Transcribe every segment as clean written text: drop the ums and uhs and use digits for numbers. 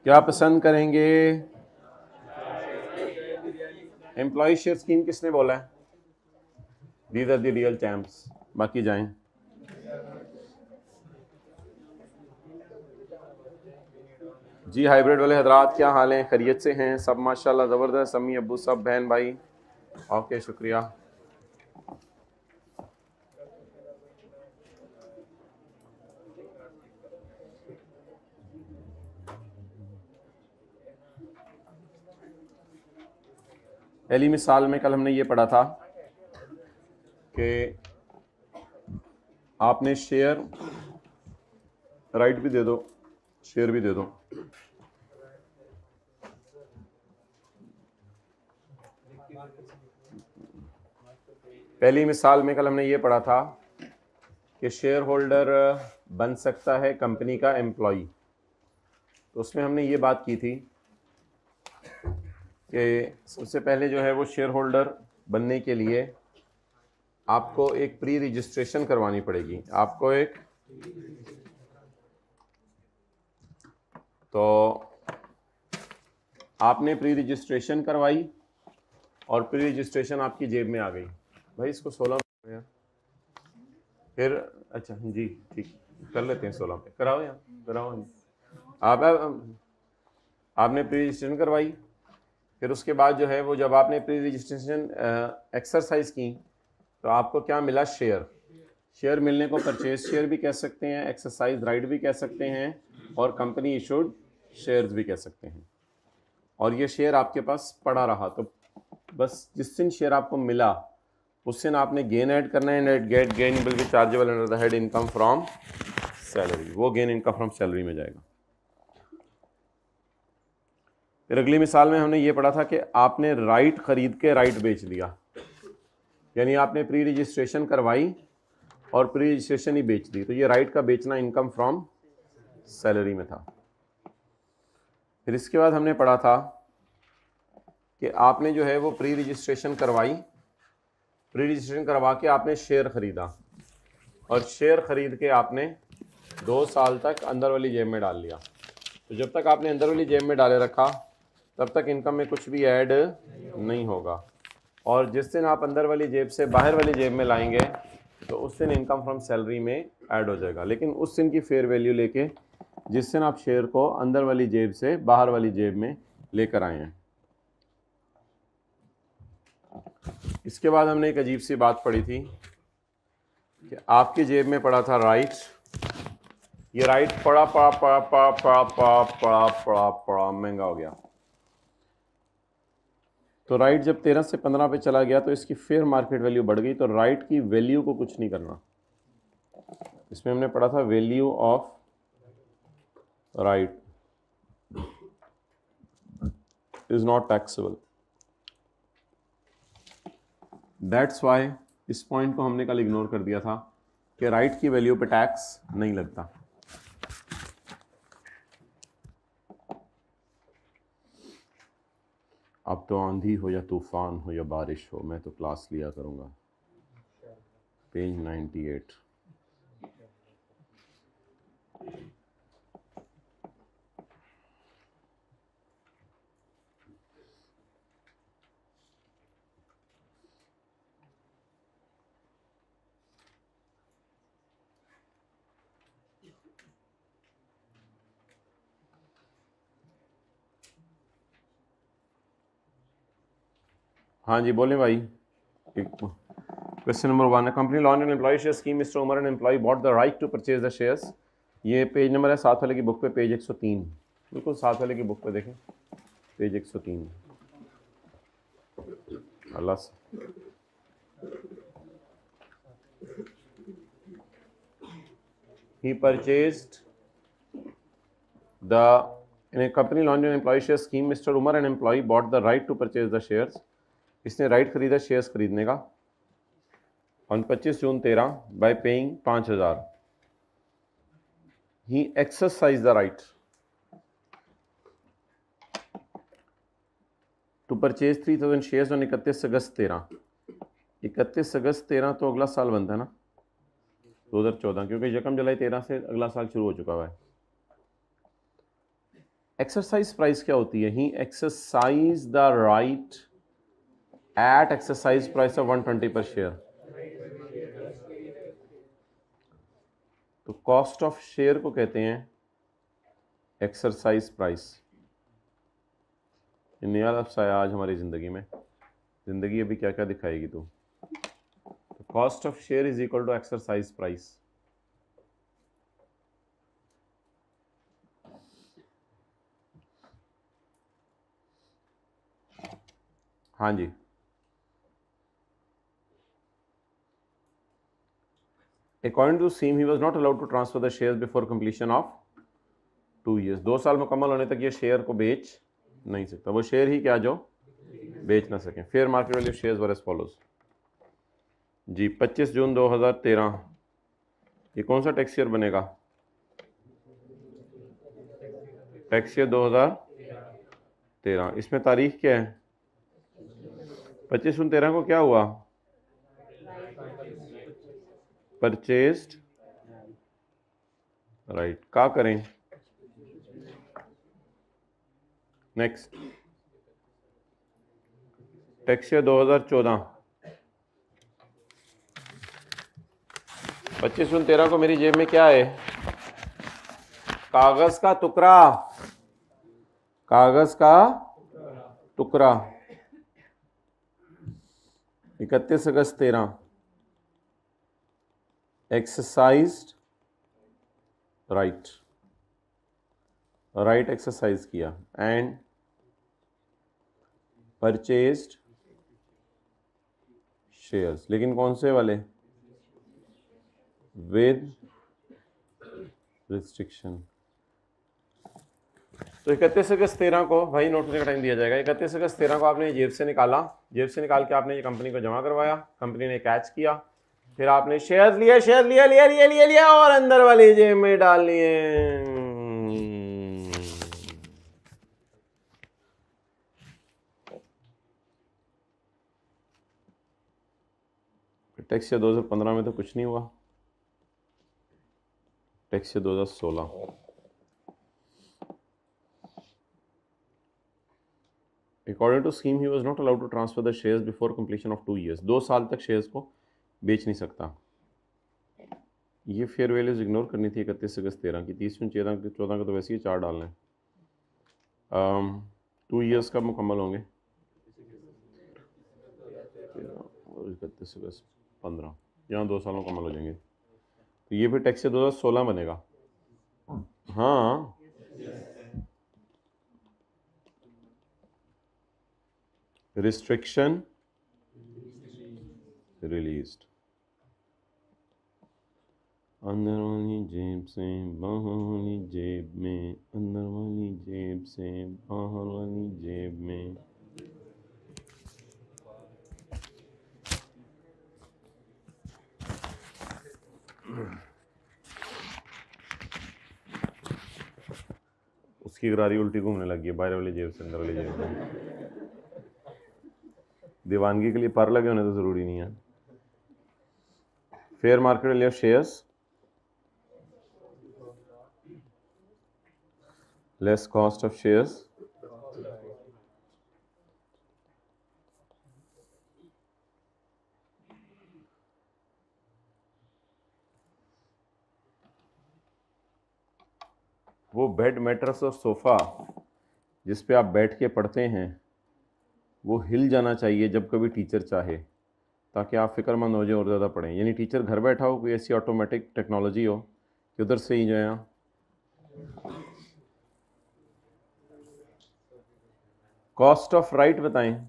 क्या पसंद करेंगे? एम्प्लॉय शेयर स्कीम किसने बोला है? These are the real champs. बाकी जाएं। जी हाइब्रिड वाले हजरात क्या हाल हैं? खैरियत से हैं सब? माशाल्लाह ज़बरदस्त। अम्मी अब्बू सब, बहन भाई? ओके, शुक्रिया। पहली मिसाल में कल हमने ये पढ़ा था कि आपने शेयर, राइट भी दे दो, शेयर भी दे दो। पहली मिसाल में कल हमने ये पढ़ा था कि शेयर होल्डर बन सकता है कंपनी का एम्प्लॉय। तो उसमें हमने ये बात की थी कि सबसे पहले जो है वो शेयर होल्डर बनने के लिए आपको एक प्री रजिस्ट्रेशन करवानी पड़ेगी। आपको एक, तो आपने प्री रजिस्ट्रेशन करवाई और प्री रजिस्ट्रेशन आपकी जेब में आ गई। भाई इसको 16 पे फिर, अच्छा जी ठीक, कर लेते हैं 16 पे। कराओ यार, कराओ। आपने प्री रजिस्ट्रेशन करवाई, फिर उसके बाद जो है वो जब आपने प्री रजिस्ट्रेशन एक्सरसाइज की तो आपको क्या मिला? शेयर। शेयर मिलने को परचेज शेयर भी कह सकते हैं, एक्सरसाइज राइट भी कह सकते हैं, और कंपनी इशूड शेयर्स भी कह सकते हैं। और ये शेयर आपके पास पड़ा रहा, तो बस जिस दिन शेयर आपको मिला उस दिन आपने गेन ऐड करना है। Net get gain will be chargeable under the head income from salary. वो गेन इनकम फ्रॉम सैलरी में जाएगा। फिर अगली मिसाल में हमने ये पढ़ा था कि आपने राइट खरीद के राइट बेच दिया, यानी आपने प्री रजिस्ट्रेशन करवाई और प्री रजिस्ट्रेशन ही बेच दी, तो ये राइट का बेचना इनकम फ्रॉम सैलरी में था। फिर इसके बाद हमने पढ़ा था कि आपने जो है वो प्री रजिस्ट्रेशन करवाई, प्री रजिस्ट्रेशन करवा के आपने शेयर खरीदा, और शेयर खरीद के आपने 2 साल तक अंदर वाली जेब में डाल लिया। तो जब तक आपने अंदर वाली जेब में डाले रखा तब तक इनकम में कुछ भी ऐड नहीं होगा, और जिस दिन आप अंदर वाली जेब से बाहर वाली जेब में लाएंगे तो उस दिन इनकम फ्रॉम सैलरी में ऐड हो जाएगा। लेकिन उस दिन की फेयर वैल्यू लेके जिस दिन आप शेयर को अंदर वाली जेब से बाहर वाली जेब में लेकर आए हैं। इसके बाद हमने एक अजीब सी बात पढ़ी थी कि आपकी जेब में पड़ा था राइट। ये राइट पड़ा पड़ा पड़ा पड़ा पड़ा पड़ा पड़ा पड़ा पड़ा महंगा हो गया। तो राइट जब 13 से 15 पे चला गया तो इसकी फेयर मार्केट वैल्यू बढ़ गई। तो राइट की वैल्यू को कुछ नहीं करना। इसमें हमने पढ़ा था value of right is not taxable. That's why इस पॉइंट को हमने कल इग्नोर कर दिया था कि राइट की वैल्यू पे टैक्स नहीं लगता। अब तो आंधी हो या तूफान हो या बारिश हो, मैं तो क्लास लिया करूंगा। पेज 98। हाँ जी बोलें भाई। Question number 1, company launch an employ share scheme, mister Umar and employ bought the right to purchase the shares. ये पेज नंबर है 7 वाले की बुक पे, पेज 103, बिल्कुल 7 वाले की बुक पे देखें, पेज 103। अल्लाह से he purchased the in a company launched an employee share scheme, Mr. Umar and employee bought the right to purchase the shares। इसने राइट खरीदा शेयर्स खरीदने का on 25 June 13 by paying 5000। He exercise the right to purchase 3000 shares on 31 अगस्त 13। 31 अगस्त 13 तो अगला साल बनता है ना, 2014, क्योंकि यकम जुलाई 13 से अगला साल शुरू हो चुका हुआ है। एक्सरसाइज प्राइस क्या होती है? He exercise the right at exercise price of 120 per share. तो कॉस्ट ऑफ शेयर को कहते हैं एक्सरसाइज प्राइस। नया लफ्ज़ आया आज हमारी ज़िंदगी में। ज़िंदगी अभी क्या क्या दिखाएगी तो cost of share is equal to exercise price. हाँ जी, according to scheme he was not allowed to transfer the share before completion of 2 years। 2 साल मुकम्मल होने तक ये शेयर को बेच नहीं सकता। वो शेयर ही क्या जो बेच ना सकें। Fair market value shares were as follows जी। 25 जून 2013 ये कौन सा टैक्स ईयर बनेगा? Tax year 2013। इसमें तारीख क्या है? 25 जून 13 को क्या हुआ? परचेस्ड राइट का करें। Next tax year 2014। 25 जून 13 को मेरी जेब में क्या है? कागज का टुकड़ा। कागज का टुकड़ा। 31 अगस्त 13 एक्सरसाइज्ड राइट। राइट एक्सरसाइज किया एंड परचेज्ड शेयर्स। लेकिन कौन से वाले? With restriction. तो 31 अगस्त 13 को भाई नोट करने का टाइम दिया जाएगा। 31 अगस्त 13 को आपने जेब से निकाला। जेब से निकाल के आपने ये कंपनी को जमा करवाया। कंपनी ने कैच किया। फिर आपने शेयर लिया, शेयर लिया लिया लिया लिया लिया और अंदर वाली जेब में डाल लिए। टैक्स ईयर 2015 में तो कुछ नहीं हुआ। Tax year 2016 according to scheme he was not allowed to transfer the shares before completion of 2 years। 2 साल तक शेयर्स को बेच नहीं सकता। ये फेयर वैल्यूज इग्नोर करनी थी 31 अगस्त 13 की। 30 जून 14 का तो वैसे ही 4 डालना है। 2 years कब मुकम्मल होंगे? 31 अगस्त 15 यहाँ 2 साल मुकम्मल हो जाएंगे। तो ये फिर टैक्स 2016 बनेगा। हाँ रिस्ट्रिक्शन रिलीज्ड। अंदर वाली जेब से बाहर वाली जेब में, अंदर वाली जेब से बाहर वाली जेब में। उसकी गरारी उल्टी घूमने लगी है। बाहर वाली जेब से अंदर वाली जेब में। दीवानगी के लिए पर लगे होने तो जरूरी नहीं है। Fair market value of shares less cost of shares. वो बेड, मैट्रेस और सोफा जिस पे आप बैठ के पढ़ते हैं वो हिल जाना चाहिए जब कभी टीचर चाहे, ताकि आप फिक्रमंद हो जाए और ज़्यादा पढ़ें। यानी टीचर घर बैठा हो, कोई ऐसी ऑटोमेटिक टेक्नोलॉजी हो कि उधर से ही जो है। कॉस्ट ऑफ राइट बताएं।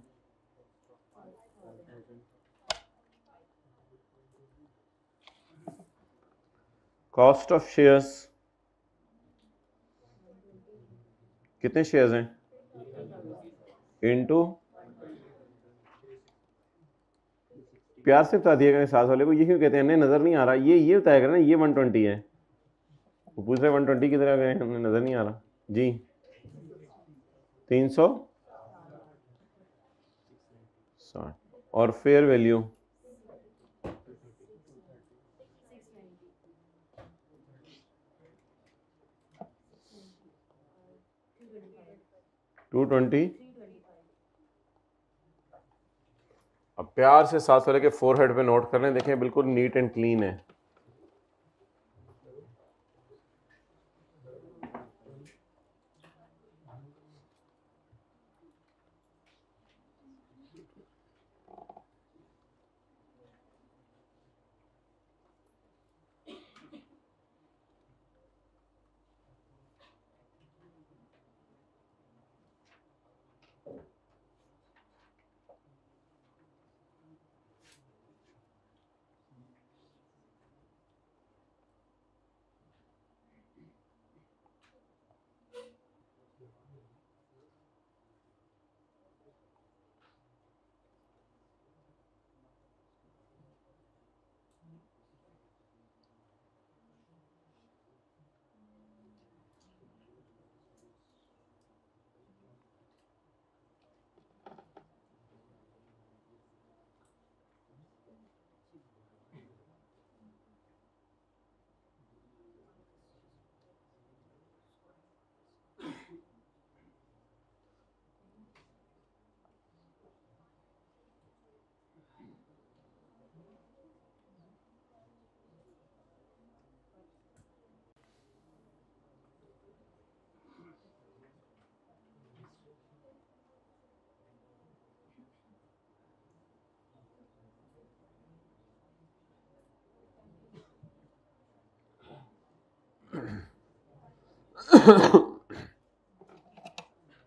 कॉस्ट ऑफ शेयर्स कितने शेयर्स हैं? इनटू प्यार से बता दिया करें साथ वाले को। ये क्यों कहते हैं हमें नजर नहीं आ रहा? ये बताया करें ना ये 120 है। वो पूछ रहे 120 की तरह गए, हमें नजर नहीं आ रहा जी। 360 और फेयर वैल्यू 220। अब प्यार से साथ वाले के फोरहेड पे नोट कर लें, देखें बिल्कुल नीट एंड क्लीन है।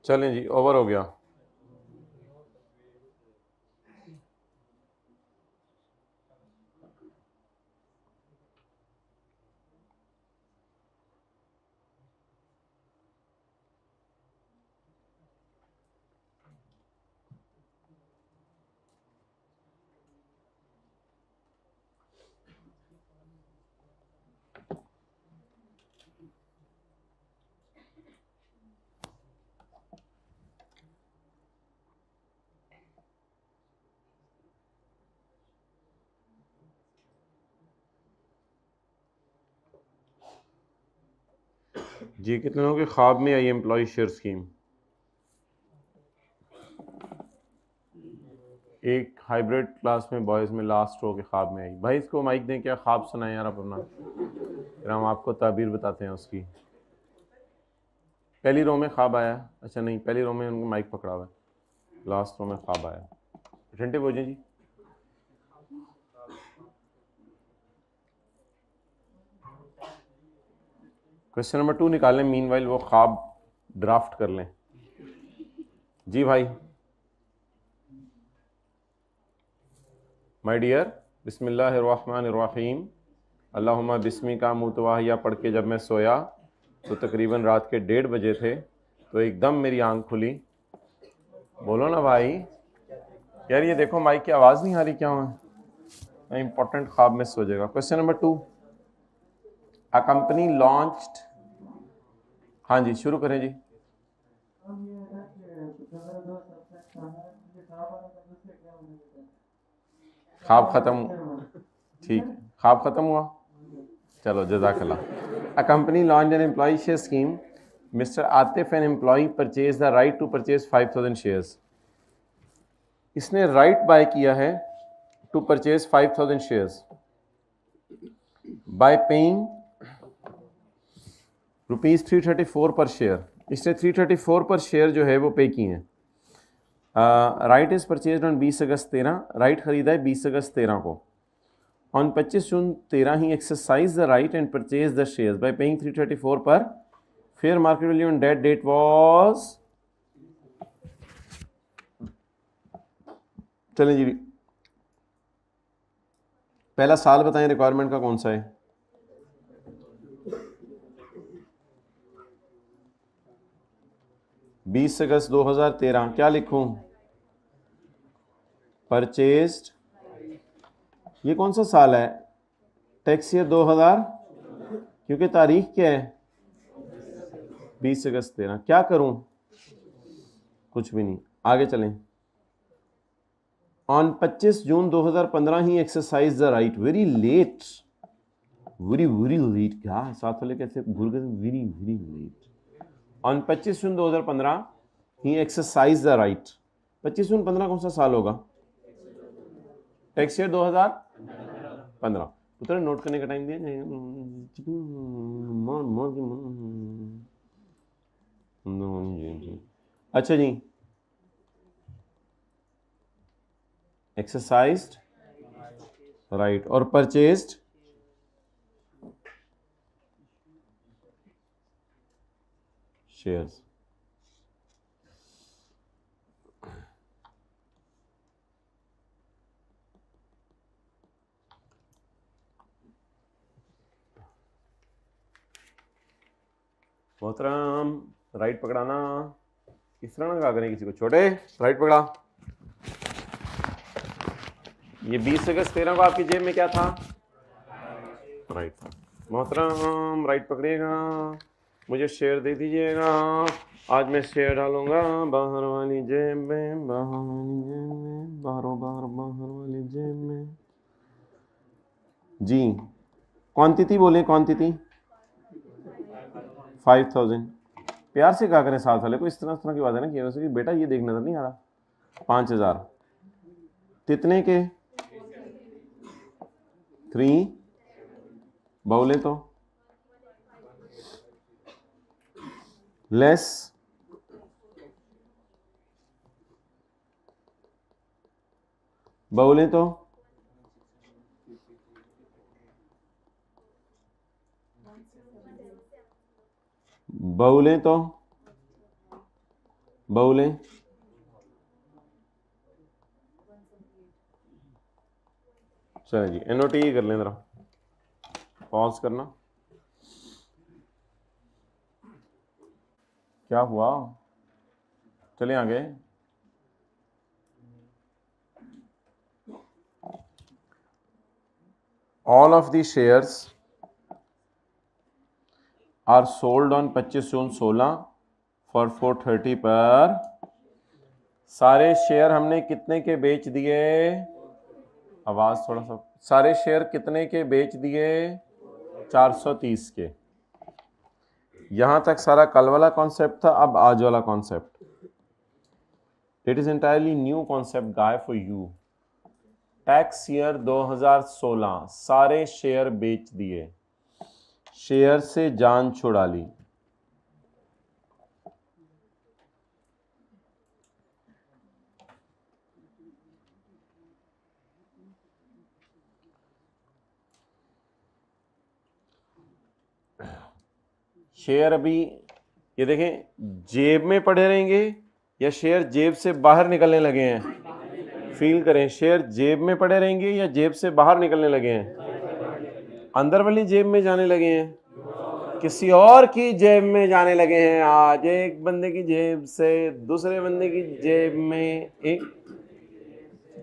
चलें जी, ओवर हो गया। जी, कितने लोगों के ख्वाब में आई एम्प्लॉय शेयर स्कीम? एक हाइब्रिड क्लास में बॉयज़ में लास्ट रो के ख्वाब में आई। भाई इसको माइक दें, क्या ख्वाब सुनाएं यार आप अपना, फिर हम आपको ताबीर बताते हैं उसकी। पहली रो में ख्वाब आया? अच्छा नहीं, पहली रो में उनको माइक पकड़ा हुआ है, लास्ट रो में ख्वाब आया। अटेंटिव हो जाए जी। क्वेश्चन नंबर 2 निकालें, मीनवाइल वो ख्वाब ड्राफ्ट कर लें। जी भाई। माय डियर, बिस्मिल्लाहिर्रहमानिर्रहीम, अल्लाहुम्मा बिस्मी का मुतवाहिया पढ़ के जब मैं सोया तो तकरीबन रात के 1:30 बजे थे, तो एकदम मेरी आंख खुली। बोलो ना भाई यार, ये देखो माइक की आवाज़ नहीं आ रही, क्या हुआ? इंपॉर्टेंट ख्वाब मिस हो जाएगा। Question number 2, a company launched. हाँ जी, शुरू करें जी। ख्वाब ख़त्म, ठीक, ख्वाब ख़त्म हुआ, चलो जज़ाकल्लाह। A company launch an employ share scheme, mister Atif an employ purchase the right to purchase 5000 shares. इसने राइट बाय किया है to purchase 5000 shares by paying ₹334 per share. इसने 334 पर शेयर जो है वो पे किए हैं। Right is purchase on 20 August 13, right खरीदा है 20 अगस्त 13 को। On 25 June 13 he exercise the right and purchase the shares by paying 334 per. Fair market value on date date was, चलें जी, पहला साल बताएं रिक्वायरमेंट का कौन सा है? बीस अगस्त 2013। क्या लिखूं? परचेज्ड। ये कौन सा साल है? टैक्स ईयर 2000, क्योंकि तारीख क्या है? 20 अगस्त 13। क्या करूं? कुछ भी नहीं, आगे चलें। On 25 June 2015 he exercise the right, very late, very very late. क्या साथ वाले कैसे भूल गए? Very very late. On 25 June 2015 he exercise the right. 25/15 कौन सा साल होगा? Tax year 2015। पुत्र नोट करने का टाइम दिया। अच्छा जी, एक्सरसाइज्ड राइट और परचेज्ड शेयर्स। मोहतरम राइट पकड़ाना, इस तरह ना करें किसी को, छोटे राइट पकड़ा। ये 20 अगस्त 13 को आपकी जेब में क्या था? राइट था। मोहतरम राइट पकड़िएगा, मुझे शेयर दे दीजिएगा। आज मैं शेयर डालूंगा बाहर वाली जेब में, बाहर वाली जेब में, बाहर वाली जेब में जी। क्वांटिटी बोले, क्वांटिटी 5000। प्यार से क्या करें साथ वाले को, इस तरह की बात है ना कि वैसे कि बेटा ये देखना था नहीं आ रहा। 5000 कितने के? 3 बोले तो लेस बोले तो बहुले तो बहुले चलो जी। एनओटी कर लें जरा, पॉज करना। क्या हुआ? चले आगे। All of the shares are sold on 25 June 16 for 430 per. सारे शेयर हमने कितने के बेच दिए? आवाज थोड़ा सा। सारे शेयर कितने के बेच दिए? 430 के। यहां तक सारा कल वाला कॉन्सेप्ट था। अब आज वाला concept, it is entirely new concept guy for you. Tax year 2016 सारे शेयर बेच दिए, शेयर से जान छुड़ा ली। शेयर अभी ये देखें जेब में पड़े रहेंगे या शेयर जेब से बाहर निकलने लगे हैं? फील करें, शेयर जेब में पड़े रहेंगे या जेब से बाहर निकलने लगे हैं? अंदर वाली जेब में जाने लगे हैं, किसी और की जेब में जाने लगे हैं। आज एक बंदे की जेब से दूसरे बंदे की जेब में, एक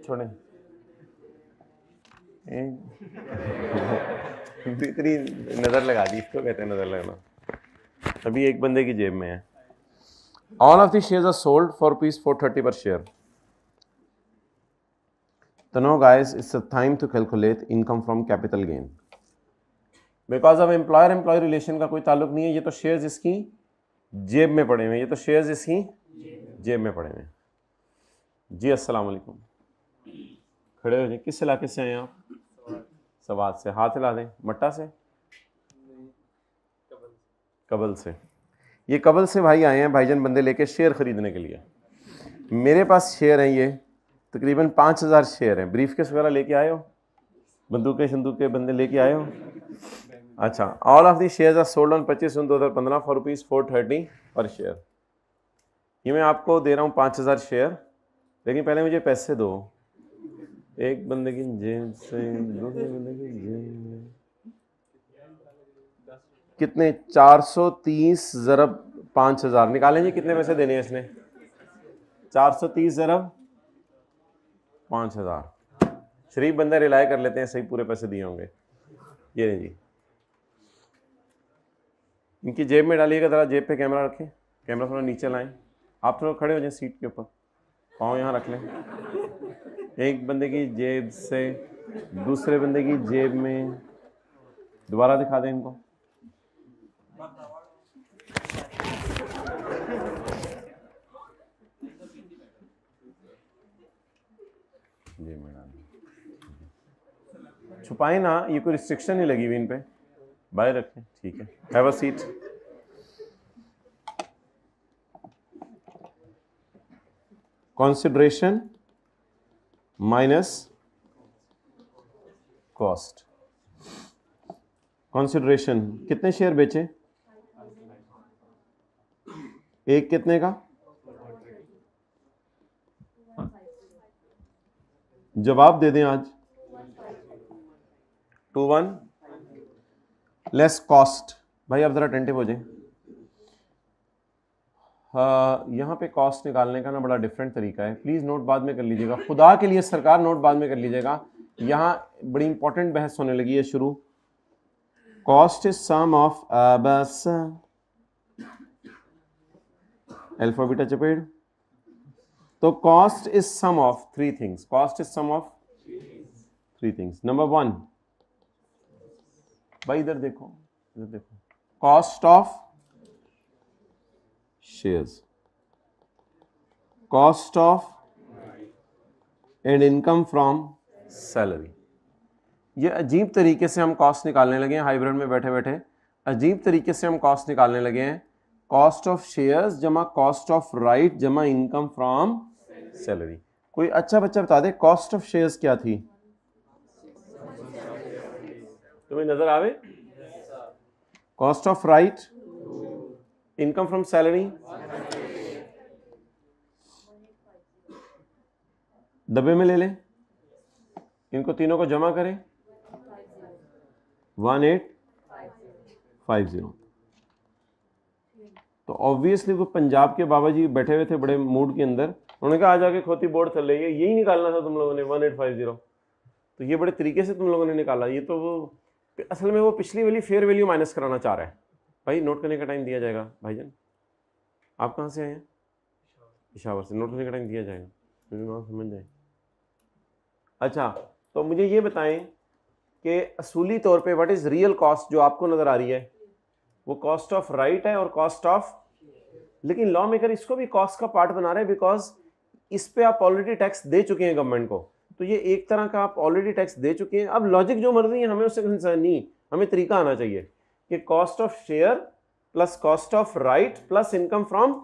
छोड़े भीतरी नजर लगा दी, इसको कहते हैं नजर लगना। अभी एक बंदे की जेब में है। All of the shares are sold for rupees 430 per share. तो no guys, it's a time to calculate income from capital gain. Because अब एम्प्लॉयर एम्प्लॉय रिलेशन का कोई ताल्लुक नहीं है। ये तो शेयर्स इसकी जेब में पड़े हुए हैं, ये तो शेयर्स इसकी जेब में पड़े हुए हैं जी। अस्सलाम वालेकुम। खड़े हो जाए। किस इलाके से आए आप? सवात से। हाथ हिला दें। मट्टा से? कबल से। ये कबल से भाई आए हैं भाईजान बंदे लेके शेयर खरीदने के लिए। मेरे पास शेयर हैं, ये तकरीबन 5000 शेयर हैं। ब्रीफ केस वगैरह लेके आए हो? बंदूकें शंदूकें बंदे लेके आए हो? अच्छा। All of the shares are sold on 25 June 2015 for rupees 430 per share. ये मैं आपको दे रहा हूँ 5000 शेयर, लेकिन पहले मुझे पैसे दो। एक बंदे की जेब से दूसरे बंदे की जेब में कितने? 430 ज़रब 5000 निकालें जी। कितने पैसे देने हैं इसने? 430 ज़रब 5000। शरीफ बंदे रिलाय कर लेते हैं, सही पूरे पैसे दिए होंगे। ये नहीं जी, इनकी जेब में डालिएगा। ज़रा जेब पे कैमरा रखें, कैमरा थोड़ा नीचे लाएं। आप थोड़ा खड़े हो जाए सीट के ऊपर, पाँव यहाँ रख लें। एक बंदे की जेब से दूसरे बंदे की जेब में, दोबारा दिखा दें इनको। छुपाए ना, ये कोई रिस्ट्रिक्शन नहीं लगी हुई इन पे, बाय रखें, ठीक है। Have a seat. Consideration minus cost. Consideration कितने शेयर बेचे? एक कितने का? जवाब दे दें आज। 2-1 लेस कॉस्ट। भाई आप जरा अटेंटिव हो जाए। यहाँ पे कॉस्ट निकालने का ना बड़ा डिफरेंट तरीका है, प्लीज नोट बाद में कर लीजिएगा, खुदा के लिए सरकार नोट बाद में कर लीजिएगा। यहाँ बड़ी इंपॉर्टेंट बहस होने लगी है शुरू। कॉस्ट इज सम ऑफ बस अल्फा बीटा चपेड़। तो cost is sum of 3 things. Cost is sum of 3 things. Number 1, भाई इधर देखो, इधर देखो, cost of shares, cost of and income from salary. ये अजीब तरीके से हम कॉस्ट निकालने लगे हैं हाइब्रिड में बैठे बैठे, अजीब तरीके से हम कॉस्ट निकालने लगे हैं। कॉस्ट ऑफ शेयर्स जमा कॉस्ट ऑफ राइट जमा इनकम फ्रॉम सैलरी। कोई अच्छा बच्चा बता दे कॉस्ट ऑफ शेयर्स क्या थी? तुम्हें नजर आवे? Cost of right, income from salary, डब्बे में ले लें, इनको तीनों को जमा करें, 1850। तो ऑब्वियसली वो पंजाब के बाबा जी बैठे हुए थे बड़े मूड के अंदर, उन्होंने कहा आ जाके खोती बोर्ड चल रही है, यही निकालना था तुम लोगों ने 1850। तो ये बड़े तरीके से तुम लोगों ने निकाला। ये तो वो असल में वो पिछली वाली फेयर वैल्यू माइनस कराना चाह रहा है। भाई नोट करने का टाइम दिया जाएगा। भाईजान आप कहाँ से आए हैं? पेशावर से। नोट करने का टाइम दिया जाएगा, समझ जाए। अच्छा तो मुझे ये बताएं कि असूली तौर पे व्हाट इज रियल कॉस्ट जो आपको नजर आ रही है? वो कॉस्ट ऑफ राइट है और कॉस्ट ऑफ, लेकिन लॉ मेकर इसको भी कॉस्ट का पार्ट बना रहे हैं बिकॉज इस पे आप ऑलरेडी टैक्स दे चुके हैं गवर्नमेंट को। तो ये एक तरह का आप ऑलरेडी टैक्स दे चुके हैं। अब लॉजिक जो मर्जी है, हमें उससे कंसर्न नहीं, हमें तरीका आना चाहिए कि cost of share plus cost of right plus income from,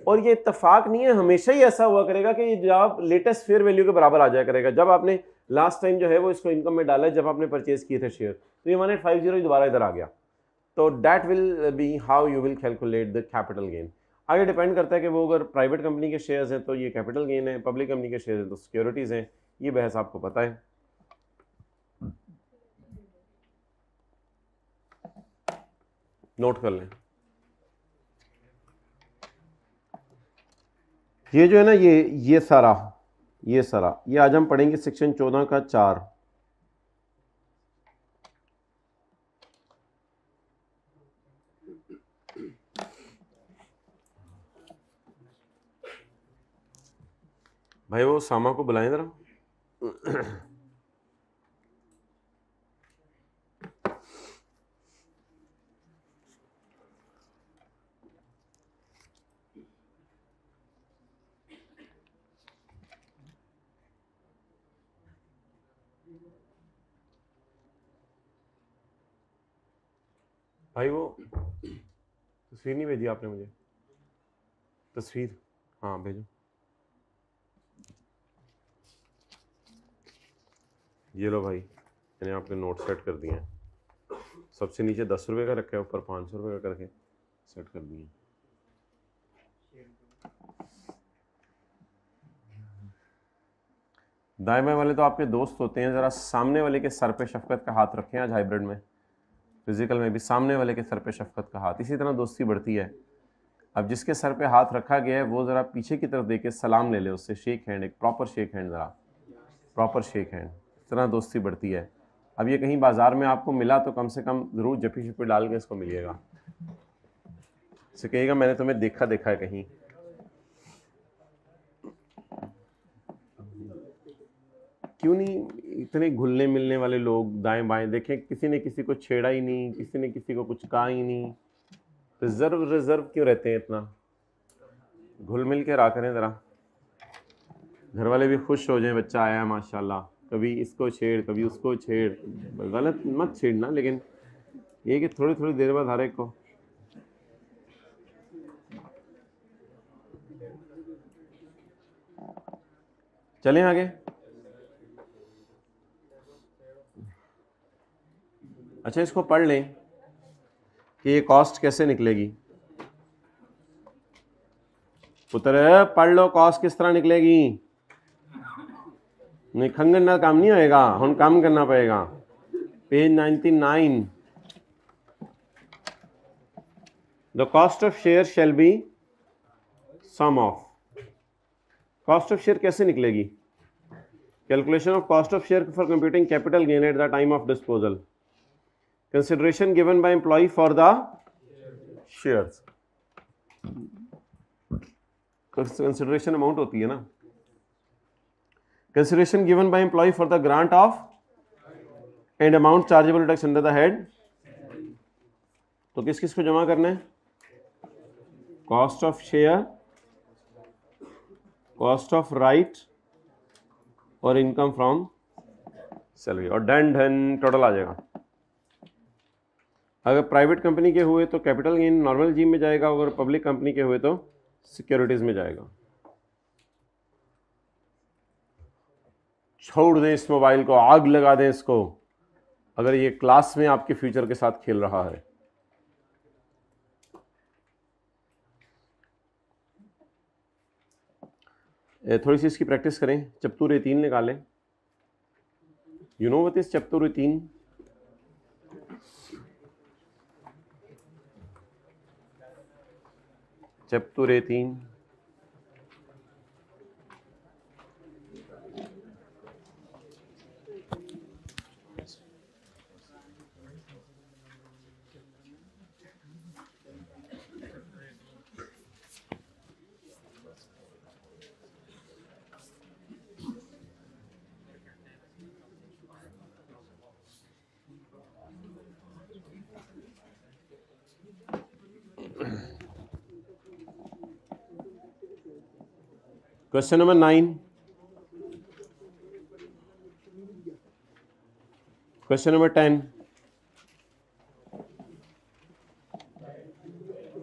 और ये इत्तेफाक नहीं है, हमेशा ही ऐसा हुआ करेगा कि ये जब लेटेस्ट फेयर वैल्यू के बराबर आ जाया करेगा। जब आपने लास्ट टाइम जो है वो इसको इनकम में डाला है, जब आपने परचेज किए थे शेयर, तो ये 1850 दोबारा इधर आ गया। तो that will be how you will calculate the capital gain. आगे डिपेंड करता है कि वो अगर प्राइवेट कंपनी के शेयर्स हैं तो ये कैपिटल गेन है, पब्लिक कंपनी के शेयर्स हैं तो सिक्योरिटीज हैं। ये बहस आपको पता है। नोट कर लें। ये जो है ना ये सारा ये आज हम पढ़ेंगे सेक्शन 14 का 4। भाई वो सामा को बुलाएं जरा। भाई वो तस्वीर नहीं भेजी आपने मुझे? तस्वीर हाँ भेजो। ये लो भाई, मैंने आपके नोट सेट कर दिए हैं। सबसे नीचे 10 रुपये का रखा है, ऊपर 500 रुपये का करके सेट कर दिए। दाएं बाएं वाले तो आपके दोस्त होते हैं, ज़रा सामने वाले के सर पे शफकत का हाथ रखें आज हाइब्रिड में। फिजिकल में भी सामने वाले के सर पे शफकत का हाथ, इसी तरह दोस्ती बढ़ती है। अब जिसके सर पे हाथ रखा गया है वो ज़रा पीछे की तरफ देके सलाम ले ले उससे, शेक हैंड, एक प्रॉपर शेक हैंड, ज़रा प्रॉपर शेक हैंड, इस तरह दोस्ती बढ़ती है। अब ये कहीं बाजार में आपको मिला तो कम से कम ज़रूर जपी शपी डाल के इसको मिलिएगा, इसे कहिएगा मैंने तुम्हें देखा देखा है कहीं। क्यों नहीं इतने घुलने मिलने वाले लोग दाएं बाएं, देखें किसी ने किसी को छेड़ा ही नहीं, किसी ने किसी को कुछ कहा ही नहीं। रिजर्व क्यों रहते हैं इतना? घुल मिल के रहा करें ज़रा, घर वाले भी खुश हो जाएं बच्चा आया है माशाल्लाह। कभी इसको छेड़, कभी उसको छेड़, गलत मत छेड़ना, लेकिन ये कि थोड़ी थोड़ी देर बाद हर एक को चलें आगे। अच्छा, इसको पढ़ लें कि ये कॉस्ट कैसे निकलेगी। पुत्र पढ़ लो, कॉस्ट किस तरह निकलेगी। नहीं खंगन ना काम नहीं होएगा, हम काम करना पड़ेगा। Page 99, the cost of share shall be sum of. Cost of share कैसे निकलेगी? Calculation of cost of share for computing capital gain at the time of disposal. Consideration given by employ for the shares. Consideration amount होती है ना। Consideration given by employ for the grant of and amount chargeable tax under the head. तो किस किस को जमा करना है? Cost of share, cost of right और इनकम फ्रॉम सैलरी, और डन डन टोटल आ जाएगा। अगर प्राइवेट कंपनी के हुए तो कैपिटल गेन नॉर्मल जी में जाएगा, अगर पब्लिक कंपनी के हुए तो सिक्योरिटीज में जाएगा। छोड़ दें इस मोबाइल को, आग लगा दें इसको, अगर ये क्लास में आपके फ्यूचर के साथ खेल रहा है। थोड़ी सी इसकी प्रैक्टिस करें, चप्तू रेतीन निकालें। यू नो व्हाट इज चप्तू रेतीन? चप्तू रेतीन क्वेश्चन नंबर 9, क्वेश्चन नंबर 10।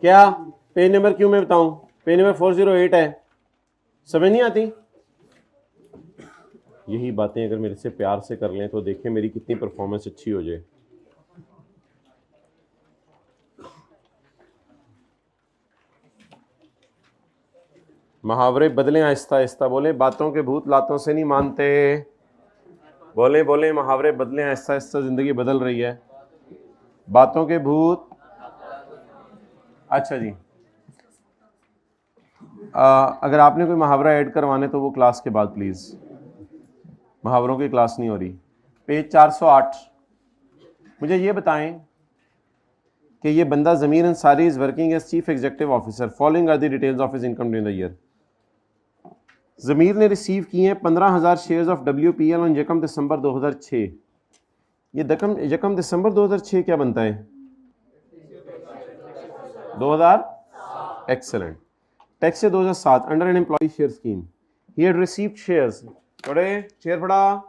क्या पेज नंबर क्यों मैं बताऊं? पेज नंबर 408 है, समझ नहीं आती? यही बातें अगर मेरे से प्यार से कर लें तो देखें मेरी कितनी परफॉर्मेंस अच्छी हो जाए। मुहावरे बदलें आहिस्ता आहिस्ता, बोले बातों के भूत लातों से नहीं मानते। बोले बोले मुहावरे बदलें आहिस्ता आहिस्ता, जिंदगी बदल रही है। बातों के भूत। अच्छा जी, अगर आपने कोई मुहावरा ऐड करवाने तो वो क्लास के बाद प्लीज, मुहावरों की क्लास नहीं हो रही। पेज 408, मुझे ये बताएं कि ये बंदा Zameer Ansari is working as chief executive officer, following are the details of his income during the year. Zameer ने रिसीव किए हैं 15,000 शेयर्स ऑफ WPL ऑन यकम दिसंबर 2006। ये यकम दिसंबर 2006 क्या बनता है? 2000। एक्सेलेंट। टैक्स से 2007 under an employ share scheme he had received shares. पढ़े, शेयर पढ़ा।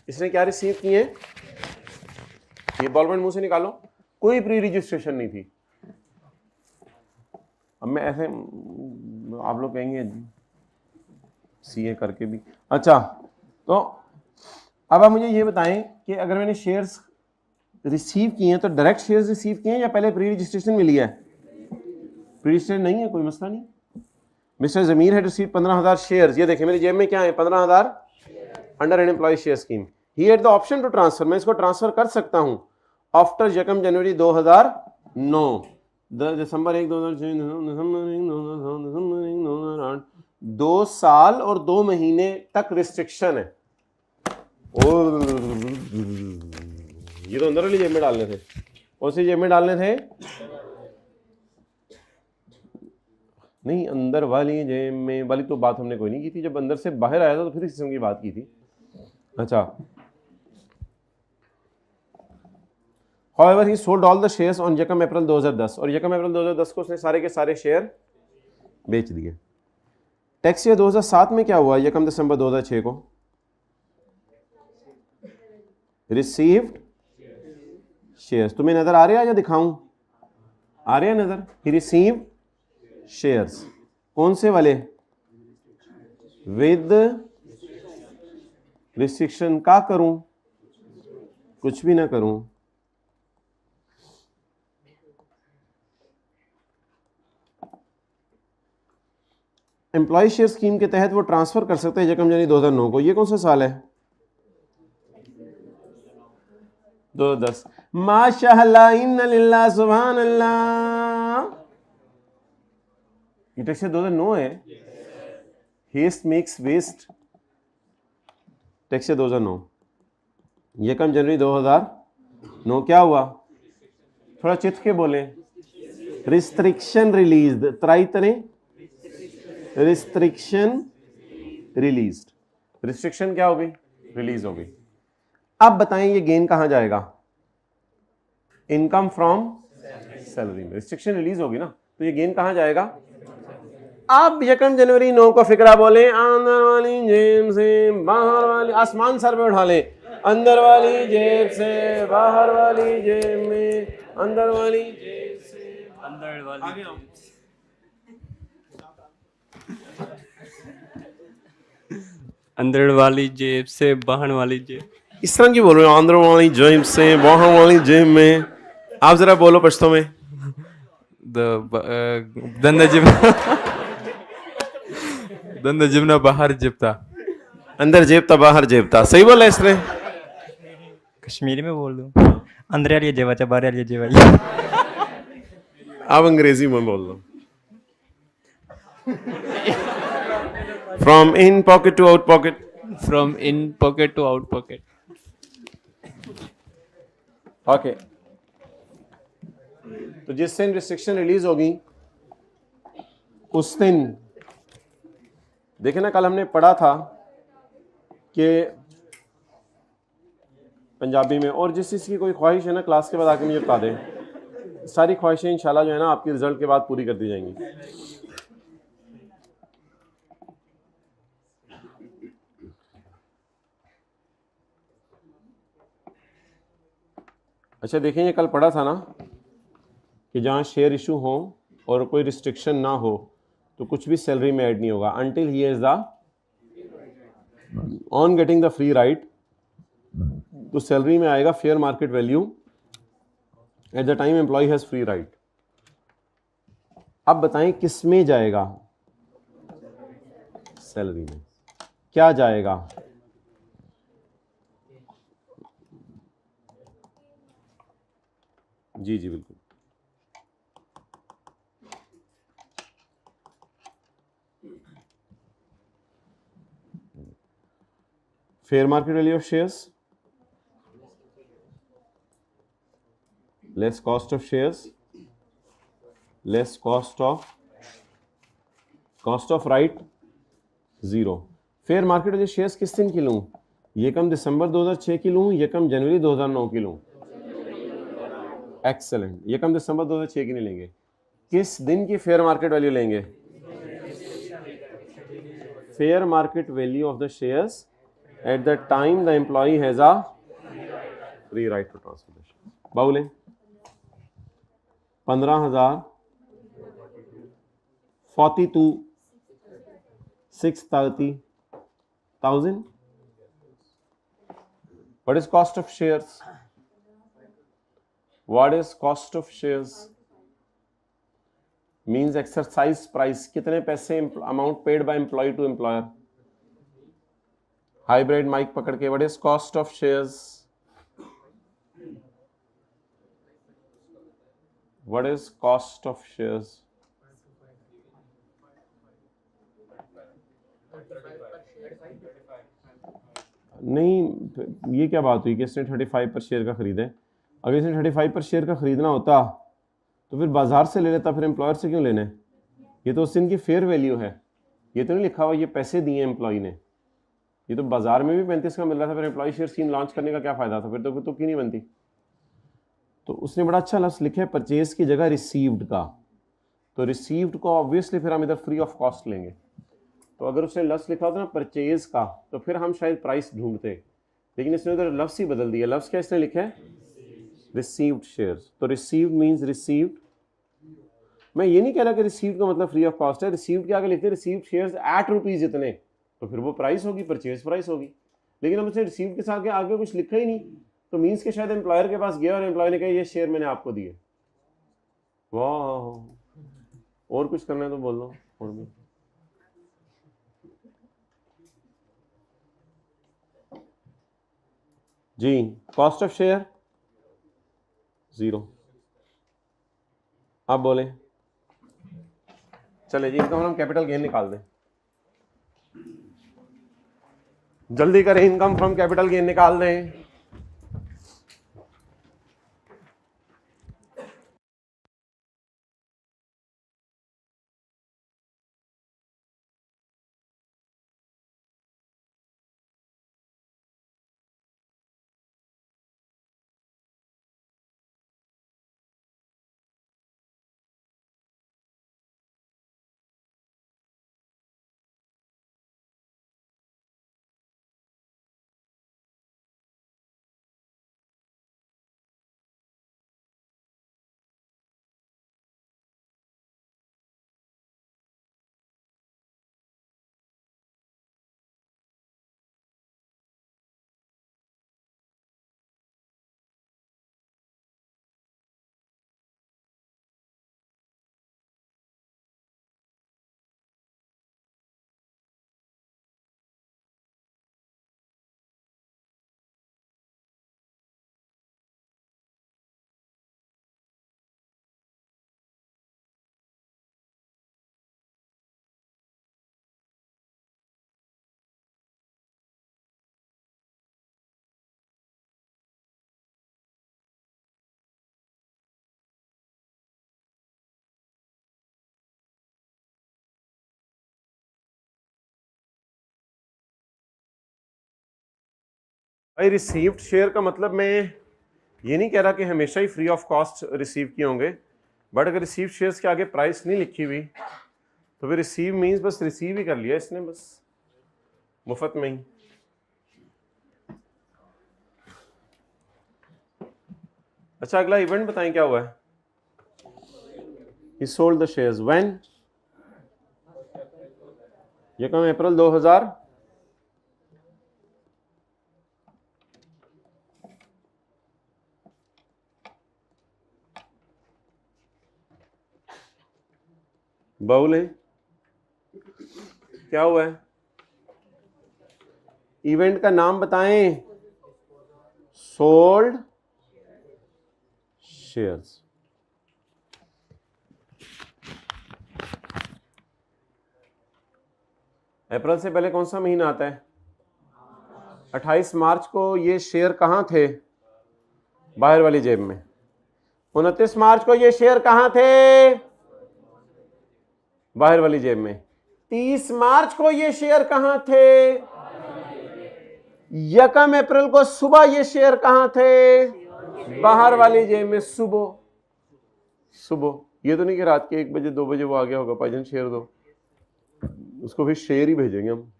इसने क्या रिसीव किए? ये बॉल पॉइंट मुंह से निकालो। कोई प्री रजिस्ट्रेशन नहीं थी। अब मैं ऐसे, आप लोग कहेंगे सीए करके भी। अच्छा, तो अब आप मुझे ये बताएं कि अगर मैंने शेयर्स रिसीव किए हैं तो डायरेक्ट शेयर्स रिसीव किए हैं या पहले प्री रजिस्ट्रेशन मिली है? प्री रजिस्ट्रेशन नहीं है, कोई मसला नहीं। Mister Zameer had receive 15,000 shares. ये देखें मेरी जेब में क्या है? 15,000 under an employ share scheme. He had the option to transfer, मैं इसको ट्रांसफर कर सकता हूं आफ्टर यकम जनवरी 2009। दिसंबर 1 2008, 2 साल और 2 महीने तक रिस्ट्रिक्शन है। ये तो अंदर वाली जेब में डालने थे, उसी जेब में डालने थे नहीं, अंदर वाली जेब में वाली तो बात हमने कोई नहीं की थी। जब अंदर से बाहर आया था तो फिर इस किस्म की बात की थी। अच्छा, However, he sold all the shares on यकम अप्रैल 2010 और यकम अप्रैल 2010 को उसने सारे के सारे शेयर बेच दिए। टैक्स ईयर 2007 में क्या हुआ, 1 दिसंबर 2006 को? Received shares. तुम्हें नजर आ रहा है या दिखाऊं? आ रहे हैं नजर? He received shares. कौन से वाले? With restriction. का करूं? कुछ भी ना करूं। एम्प्लॉय शेयर स्कीम के तहत वो ट्रांसफर कर सकते हैं 1 जनवरी 2009 को। ये कौन सा साल है? 2010। माशाअल्लाह, इन्ना लिल्लाह सुभान अल्लाह। ये टैक्स 2009 है। Haste makes waste, tax 2009। 1 जनवरी 2009 क्या हुआ? थोड़ा चित के बोले। रिस्ट्रिक्शन रिलीज, त्राई तरे रिस्ट्रिक्शन रिलीज्ड। रिस्ट्रिक्शन क्या हो गई? रिलीज हो गई। अब बताएं ये गेन कहां जाएगा? इनकम फ्रॉम सैलरी में। रिस्ट्रिक्शन रिलीज होगी ना, तो ये गेन कहां जाएगा? अब 1 जनवरी 9 को फिक्रा बोले, अंदर वाली जेब से बाहर वाली, आसमान सर पे उठा ले, अंदर वाली जेब से बाहर वाली जेब में, अंदर वाली जेब से अंदर वाली जेब। अंदर वाली जेब से बाहर वाली जेब। इस तरह की बोल रहे हो, अंदर वाली जेब से बाहर वाली जेब में। आप जरा बोलो पश्तो में। दंद जिबना बाहर जिबता। अंदर जेबता बाहर जेबता। सही बोला इसने? कश्मीरी में बोल दूं, अंदर वाली जेब अच्छा बाहर वाली जेब। आप अंग्रेजी में बोल दो। From in pocket to out pocket. From in pocket to out pocket. Okay, तो जिस दिन रिस्ट्रिक्शन रिलीज होगी उस दिन देखे ना, कल हमने पढ़ा था कि पंजाबी में, और जिस चीज़ की कोई ख्वाहिश है ना क्लास के बाद आके मुझे बता दें। सारी ख्वाहिशें इंशाल्लाह जो है ना आपकी रिजल्ट के बाद पूरी कर दी जाएंगी। अच्छा देखें, ये कल पढ़ा था ना कि जहाँ शेयर इशू हो और कोई रिस्ट्रिक्शन ना हो तो कुछ भी सैलरी में ऐड नहीं होगा until he is the on getting the free right. तो सैलरी में आएगा fair market value at the time employ has free right. अब बताएं किस में जाएगा? सैलरी में। क्या जाएगा? जी जी बिल्कुल। Fair market value of shares less cost of shares less cost of right zero. Fair market value shares किस दिन की लूं? 1 दिसंबर 2006 की लूं, 1 जनवरी 2009 की लूं? एक्सेलेंट। 1 दिसंबर 2006 की नहीं लेंगे। किस दिन की फेयर मार्केट वैल्यू लेंगे? Fair market value of the shares at the time the employ has a free right to transfer. बाउले 15,000 42 630,000। What is cost of shares? What is cost of shares? Means exercise price. कितने पैसे amount paid by employee to employer? Hybrid mic पकड़ के, what is cost of shares? What is cost of shares? नहीं, ये क्या बात हुई कि इसने 35 पर शेयर का खरीदा है? अगर इसने 35 पर शेयर का खरीदना होता तो फिर बाजार से ले लेता, फिर एम्प्लॉयर से क्यों लेना है? ये तो उस दिन की फेयर वैल्यू है। ये तो नहीं लिखा हुआ ये पैसे दिए एम्प्लॉय ने। ये तो बाजार में भी 35 का मिल रहा था, फिर एम्प्लॉय शेयर स्कीम लॉन्च करने का क्या फायदा था? फिर तो क्यों नहीं बनती? तो उसने बड़ा अच्छा लफ्ज़ लिखा है परचेज की जगह रिसीव्ड का। तो रिसीव्ड को ऑब्वियसली फिर हम इधर फ्री ऑफ कॉस्ट लेंगे। तो अगर उसने लफ्ज़ लिखा होता ना परचेज का, तो फिर हम शायद प्राइस ढूंढते, लेकिन इसने उधर लफ्ज़ ही बदल दिया। लफ्ज़ क्या इसने लिखा है? Received shares. तो रिसीव्ड मीन्स रिसीव्ड। मैं ये नहीं कह रहा कि रिसीव्ड का मतलब फ्री ऑफ कॉस्ट है। रिसीव्ड के आगे लिखते हैं रिसीव्ड शेयर्स एट रुपीज़ इतने, तो फिर वो प्राइस होगी, परचेज प्राइस होगी। लेकिन हम उसने रिसीव्ड के साथ आगे कुछ लिखा ही नहीं, तो मीन्स के शायद एम्प्लॉयर के पास गया और एम्प्लॉयर ने कहा ये शेयर मैंने आपको दिए। वाह, और कुछ करना है तो बोल दो। और भी जी, कॉस्ट ऑफ शेयर 0। आप बोले चले जी, इनकम हम कैपिटल गेन निकाल दें। जल्दी करें, इनकम फ्रॉम कैपिटल गेन निकाल दें। भाई रिसीव्ड शेयर का मतलब मैं ये नहीं कह रहा कि हमेशा ही फ्री ऑफ कॉस्ट रिसीव किए होंगे, बट अगर रिसीव शेयर्स के आगे प्राइस नहीं लिखी हुई तो फिर रिसीव मीन्स बस रिसीव ही कर लिया इसने, बस मुफ्त में ही। अच्छा, अगला इवेंट बताएं क्या हुआ है। He sold the shares when? ये कम अप्रैल 2000 बाउल है, क्या हुआ है? इवेंट का नाम बताएं। Sold shares. अप्रैल से पहले कौन सा महीना आता है? 28 मार्च को ये शेयर कहां थे? बाहर वाली जेब में। 29 मार्च को ये शेयर कहां थे? बाहर वाली जेब में। 30 मार्च को ये शेयर कहां थे? यकम अप्रैल को सुबह ये शेयर कहां थे? बाहर वाली जेब में। सुबह सुबह, ये तो नहीं कि रात के 1 बजे 2 बजे वो आ गया होगा भाईजान शेयर दो, उसको फिर शेयर ही भेजेंगे हम।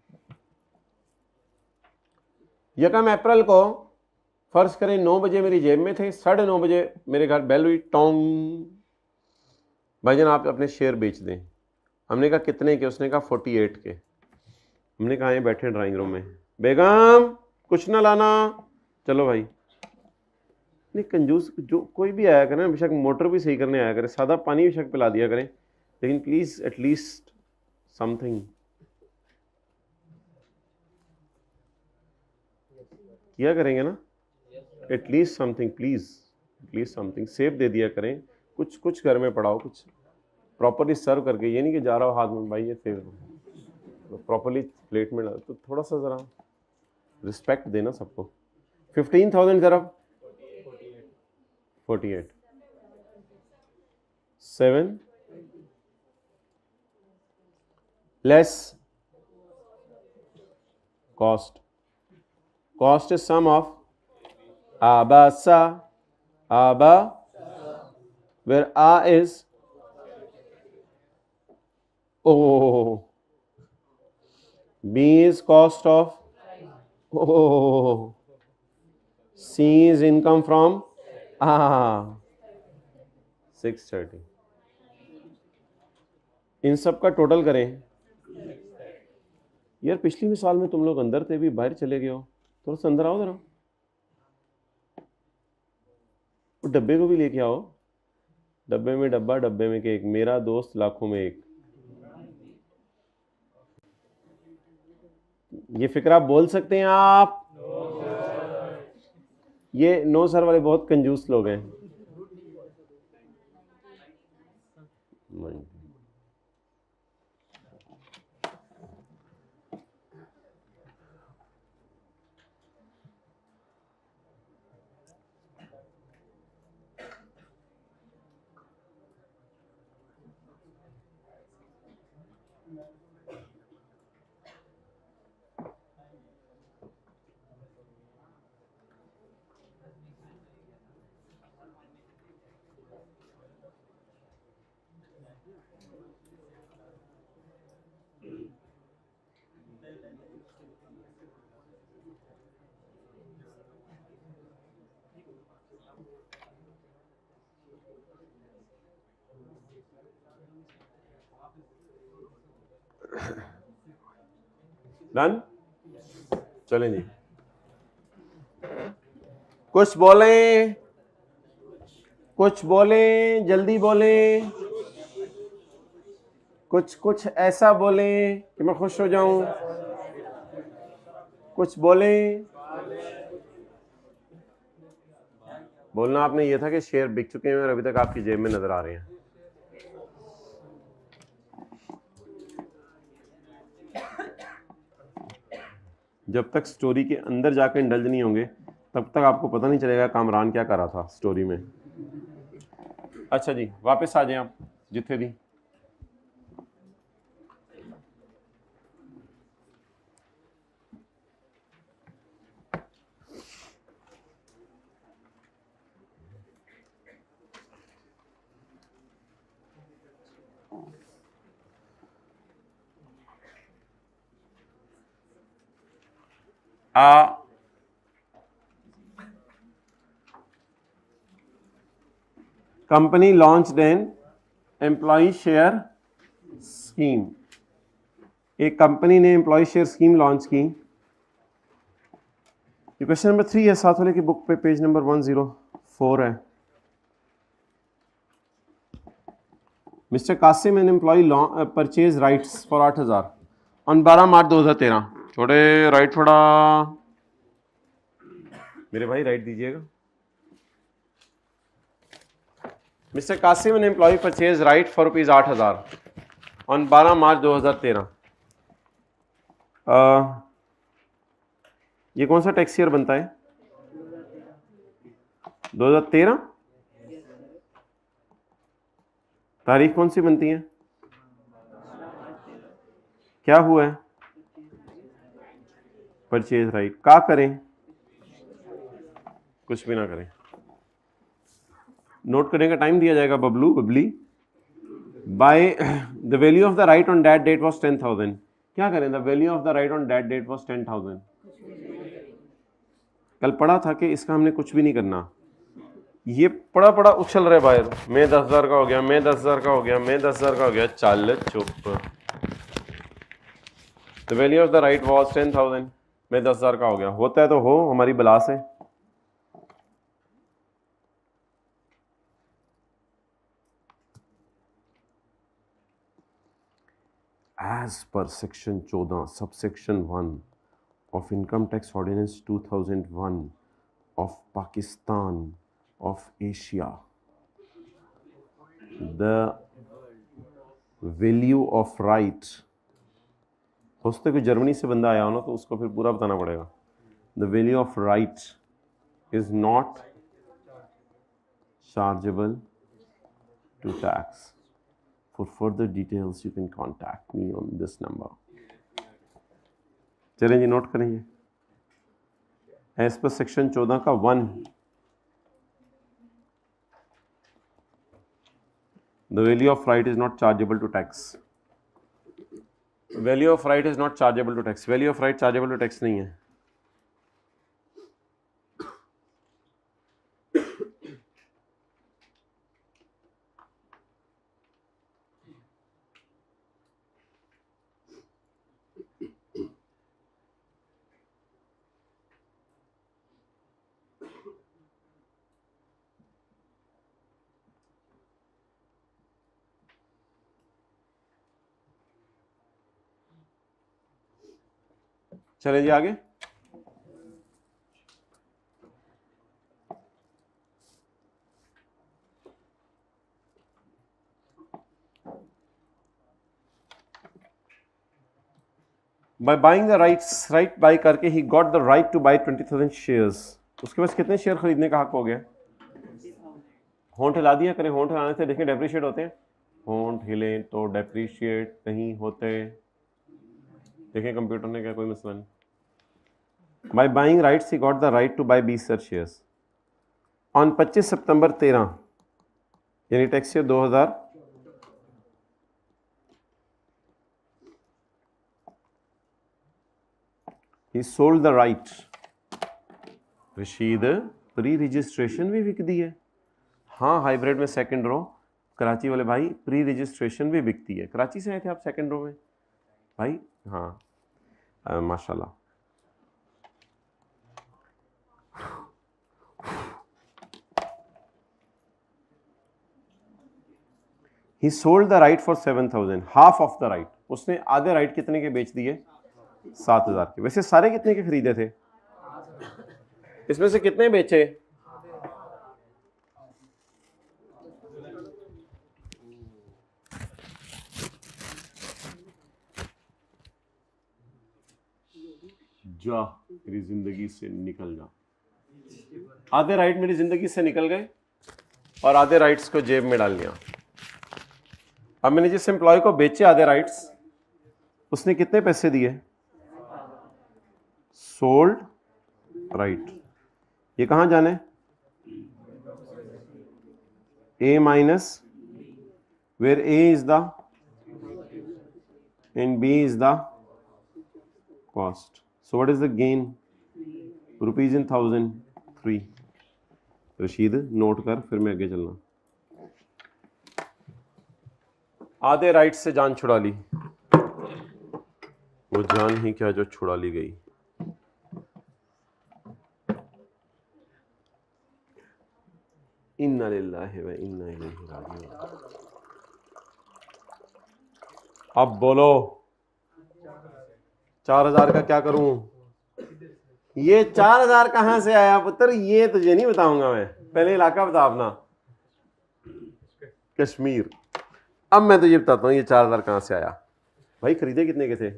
यकम अप्रैल को फर्ज करें 9 बजे मेरी जेब में थे, 9:30 बजे मेरे घर बेल हुई, टोंग, भाईजान आप अपने शेयर बेच दें। हमने कहा कितने के? उसने कहा 48 के। हमने कहा ये बैठे ड्राइंग रूम में, बेगम कुछ ना लाना, चलो भाई। नहीं, कंजूस जो कोई भी आया करे, बेशक मोटर भी सही करने आया करे, सादा पानी बेशक पिला दिया करें, लेकिन प्लीज एटलीस्ट समथिंग किया करेंगे ना, at least something please, at least something save दे दिया करें, कुछ घर में पड़ाओ, कुछ प्रॉपरली सर्व करके। ये नहीं कि जा रहा हो हाथ में भाई ये सेव, तो प्रॉपरली प्लेट में तो थोड़ा सा ज़रा रिस्पेक्ट देना सबको। 15,000 ज़रा 48 7 less cost. Cost is sum of आबासा आबा, where a is oh, B is cost of, oh, C is income from, 630. इन सब का टोटल करें। यार पिछली मिसाल में तुम लोग अंदर थे, भी बाहर चले गए हो, थोड़ा सा अंदर आओ जरा, वो डब्बे को भी लेके आओ। डब्बे में डब्बा, डब्बे में केक, मेरा दोस्त लाखों में एक। ये फिक्र आप बोल सकते हैं आप? ये नो सर वाले बहुत कंजूस लोग हैं। डन, चलें जी। कुछ बोलें, कुछ बोलें, जल्दी बोलें, कुछ ऐसा बोलें कि मैं खुश हो जाऊं। कुछ बोलें। बोलना आपने ये था कि शेयर बिक चुके हैं और अभी तक आपकी जेब में नजर आ रहे हैं। जब तक स्टोरी के अंदर जाकर इंडल्ज नहीं होंगे तब तक आपको पता नहीं चलेगा कामरान क्या कर रहा था स्टोरी में। अच्छा जी, वापस आ जाएं आप जिथे दी। Company launched an employ share scheme. एक कंपनी ने एम्प्लॉय शेयर स्कीम लॉन्च की। ये क्वेश्चन नंबर 3 है, साथ वाले की बुक पे पेज नंबर 104 है। Mister Qasim an employ purchase rights for 8000 on 12 March 2013। छोटे राइट थोड़ा मेरे भाई राइट दीजिएगा। Mister Qasim an employ purchase right for ₹8000 on 12 March 2013। ये कौन सा टैक्स ईयर बनता है? 2013। तारीख कौन सी बनती है? क्या हुआ है? परचेज राइट का करें, कुछ भी ना करें। नोट करने का टाइम दिया जाएगा Bablu Babli. By the value of the right on that date was 10,000। क्या करें? The value of the right on that date was 10,000। कल पढ़ा था कि इसका हमने कुछ भी नहीं करना। ये पड़ा उछल रहे बाहर, मैं 10,000 का हो गया, मैं 10,000 का हो गया, मैं 10,000 का हो गया। चल चुप। The value of the right was 10,000। मैं 10,000 का हो गया। होता है तो हो, हमारी बला से। As per section 14 subsection 1 of Income Tax Ordinance 2001 of Pakistan of Asia, the value of right, हो सकता है कोई जर्मनी से बंदा आया हो ना, तो उसको फिर पूरा बताना पड़ेगा। The value of right is not chargeable to tax. For further details, you can contact me on this number. चलें जी, नोट करेंगे। एज पर सेक्शन 14 का 1, the value of right is not chargeable to tax. Value of right is not chargeable to tax, value of right chargeable to tax नहीं है। चलें जी आगे। By buying the rights, right buy करके he got the right to buy 20,000 shares. उसके पास कितने share खरीदने का हक हो गया? होंठ हिला दिया करें, होंठ हिलाने से देखें डेप्रिशिएट होते हैं, होंठ हिले तो डेप्रिशिएट नहीं होते। देखें कंप्यूटर ने क्या, कोई मसला नहीं। By buying rights he got the right to buy 20 shares on 25 September 13 यानी tax year 2000 he sold the right। Rasheed pre registration भी बिकती है। हाँ हाइब्रिड में सेकंड रो, कराची वाले भाई प्री रजिस्ट्रेशन भी बिकती है। कराची से आए थे आप सेकंड रो में भाई? हाँ माशाल्लाह। He sold the right for 7,000, half of the right। उसने आधे राइट कितने के बेच दिए? 7,000 के। वैसे सारे कितने के खरीदे थे? इसमें से कितने बेचे? जा मेरी जिंदगी से निकल जा। आधे राइट मेरी जिंदगी से निकल गए और आधे राइट्स को जेब में डाल लिया। अब मैंने जिस एम्प्लॉय को बेचे आधे राइट्स, उसने कितने पैसे दिए? Sold right. ये कहां जाने? A minus where a is the end b is the cost. So what is the gain? Rupees in 1003। Rasheed note कर, फिर मैं आगे चलना। आधे राइट से जान छुड़ा ली, वो जान ही क्या जो छुड़ा ली गई। इन्ना लिल्लाहि व इन्ना इलैहि राजिऊन। अब बोलो 4,000 का क्या करूं? ये 4,000 कहां से आया पुत्र? ये तुझे नहीं बताऊंगा मैं, पहले इलाका बता अपना। कश्मीर। अब मैं तुझे बताता हूं ये 4,000 कहां से आया। भाई खरीदे कितने के थे?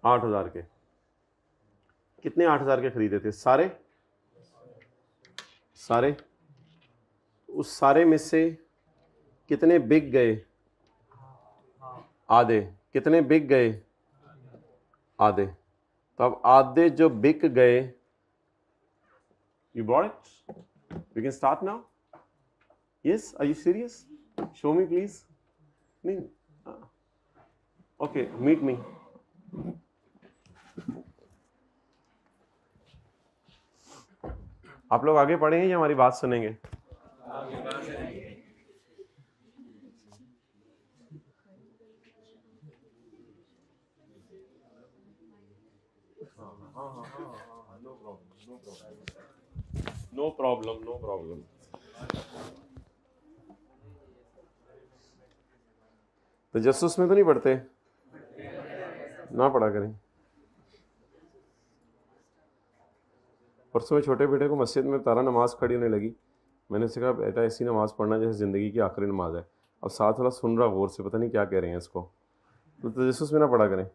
8,000 के। कितने 8,000 के खरीदे थे? सारे सारे। उस सारे में से कितने बिक गए? आधे। कितने बिक गए? आधे। तो अब आधे जो बिक गए, you bought it? We can start now? Yes? Are you serious? Show me please. नहीं? Okay, meet me. आप लोग आगे पढ़ेंगे या हमारी बात सुनेंगे? No problem no problem. तो जसूस में तो नहीं पढ़ते? ना पढ़ा करें। परसों में छोटे बेटे को मस्जिद में तारा नमाज खड़ी होने लगी। मैंने उससे कहा बेटा ऐसी नमाज पढ़ना जैसे ज़िंदगी की आखिरी नमाज है। अब साथ वाला सुन रहा गौर से, पता नहीं क्या कह रहे हैं इसको। तो तजस्सुस में ना पढ़ा करें।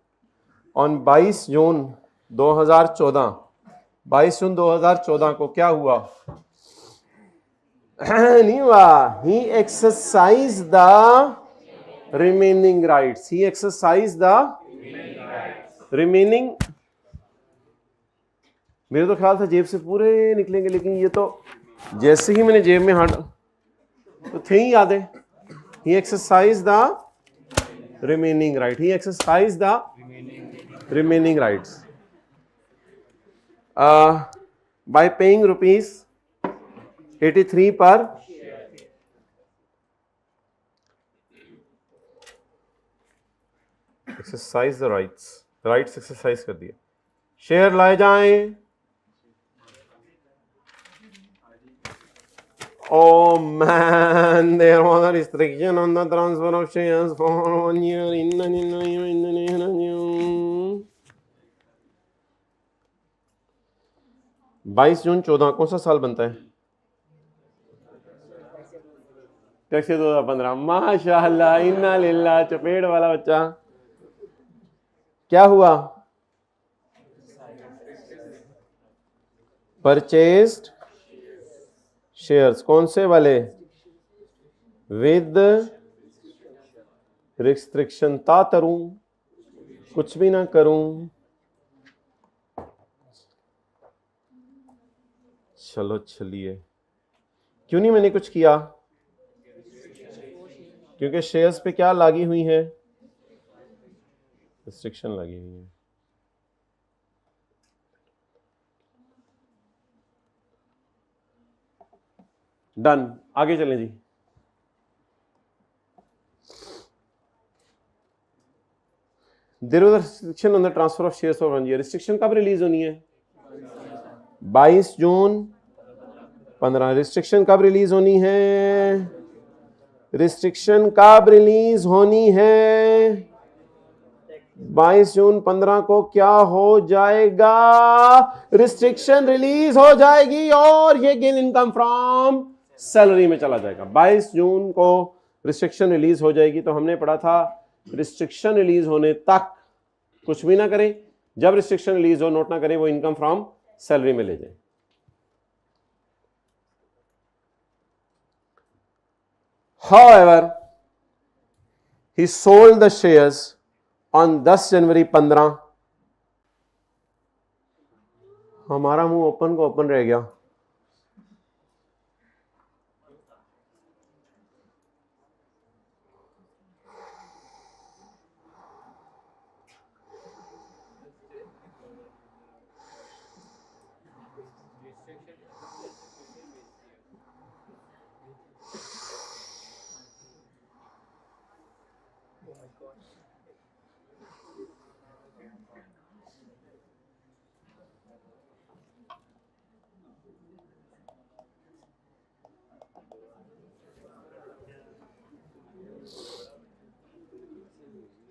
ऑन 22 जून 2014, 22 जून 2014 को क्या हुआ? नहीं हुआ। He exercise the remaining rights. He exercise the remaining. मेरे तो ख्याल था जेब से पूरे निकलेंगे, लेकिन ये तो जैसे ही मैंने जेब में हाथ तो थे ही यादें। He exercise the remaining right. He exercised the remaining rights by paying rupees 83 per exercise the rights exercise कर दिए. शेयर लाए जाएं. Oh man, there was a restriction on the transfer of shares for 1 year in the 22 जून 14 कौन सा साल बनता है? Taxi 2015. माशाअल्लाह, इन्ना लिल्लाह, चपेट वाला बच्चा. क्या हुआ? Purchased shares. कौन से वाले? With restriction. तातरूं, कुछ भी ना करूं. चलो चलिए. क्यों नहीं मैंने कुछ किया? क्योंकि शेयर्स पे क्या लगी हुई है? रिस्ट्रिक्शन लगी हुई है. डन. आगे चलें जी. There was a restriction on the transfer of shares for 1 year. Restriction कब रिलीज होनी है? 22 जून 15. रिस्ट्रिक्शन कब रिलीज होनी है? रिस्ट्रिक्शन कब रिलीज होनी है? 22 जून 15 को क्या हो जाएगा? रिस्ट्रिक्शन रिलीज हो जाएगी और ये गेन इनकम फ्रॉम सैलरी में चला जाएगा. 22 जून को रिस्ट्रिक्शन रिलीज हो जाएगी. तो हमने पढ़ा था रिस्ट्रिक्शन रिलीज होने तक कुछ भी ना करें. जब रिस्ट्रिक्शन रिलीज हो, नोट ना करें, वो इनकम फ्रॉम सैलरी में ले जाए. However, he sold the shares on 10 जनवरी 15. हमारा मुंह ओपन को ओपन रह गया.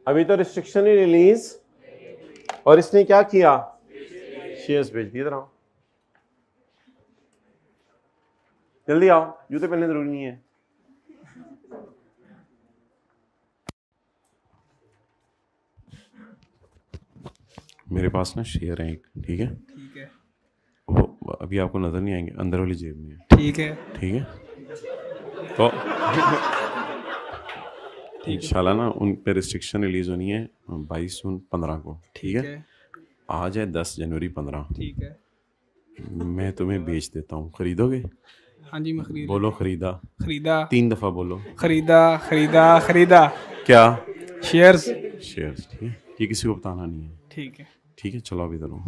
अभी तो रिस्ट्रिक्शन ही रिलीज, और इसने क्या किया? शेयर्स बेच दिए. इधर आओ, जल्दी आओ. जूते पहनने जरूरी नहीं है. मेरे पास ना शेयर है एक. ठीक है, ठीक है, वो अभी आपको नजर नहीं आएंगे, अंदर वाली जेब में है. ठीक है, ठीक है. तो इंशाल्लाह ना उन पे रिस्ट्रिक्शन रिलीज होनी है 22 जून 15 को. ठीक है. आज है 10 जनवरी 15. ठीक है. मैं तुम्हें बेच देता हूँ, खरीदोगे? हाँ जी, मैं खरीद. बोलो खरीदा. खरीदा. 3 दफा बोलो. खरीदा, खरीदा, खरीदा. क्या? शेयर्स. शेयर्स. ठीक है. ये किसी को बताना नहीं है. ठीक है. ठीक है. चलो अभी इधर आओ.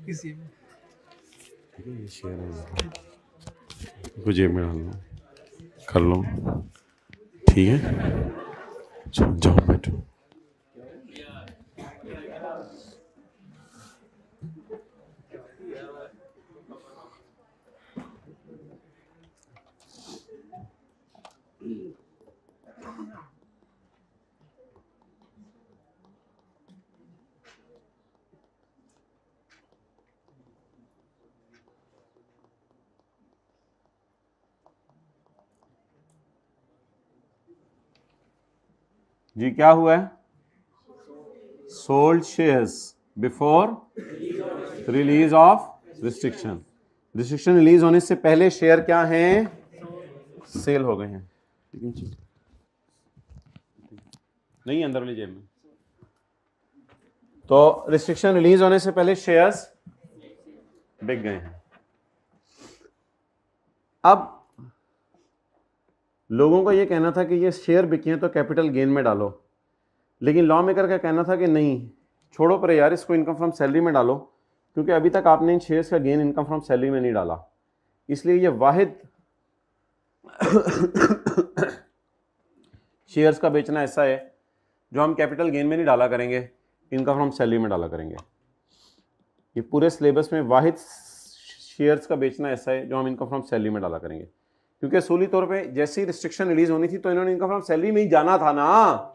किसी ठीक है. ये शेयर है, इसको जेब में डाल लो, कर लो. ठीक है. जाओ बैठो. जी क्या हुआ है? Sold shares before release of restriction. Restriction release होने से पहले शेयर क्या हैं? सेल हो गए हैं. नहीं, अंदर वाली जेब में. तो रिस्ट्रिक्शन रिलीज होने से पहले शेयर्स बिक गए हैं. अब लोगों का ये कहना था कि ये शेयर बिके हैं तो कैपिटल गेन में डालो, लेकिन लॉ मेकर का कहना था कि नहीं, छोड़ो पर यार, इसको इनकम फ्रॉम सैलरी में डालो, क्योंकि अभी तक आपने इन शेयर्स का गेन इनकम फ्रॉम सैलरी में नहीं डाला। इसलिए ये वाहिद शेयर्स का बेचना ऐसा है जो हम कैपिटल गेन में नहीं डाला करेंगे, इनकम फ्रॉम सैलरी में डाला करेंगे। ये पूरे सिलेबस में वाहिद शेयर्स का बेचना ऐसा है जो हम इनकम फ्रॉम सैलरी में डाला करेंगे, क्योंकि असूली तौर पे जैसे ही रिस्ट्रिक्शन रिलीज होनी थी तो इन्होंने इनकम फ्रॉम सैलरी में ही जाना था ना।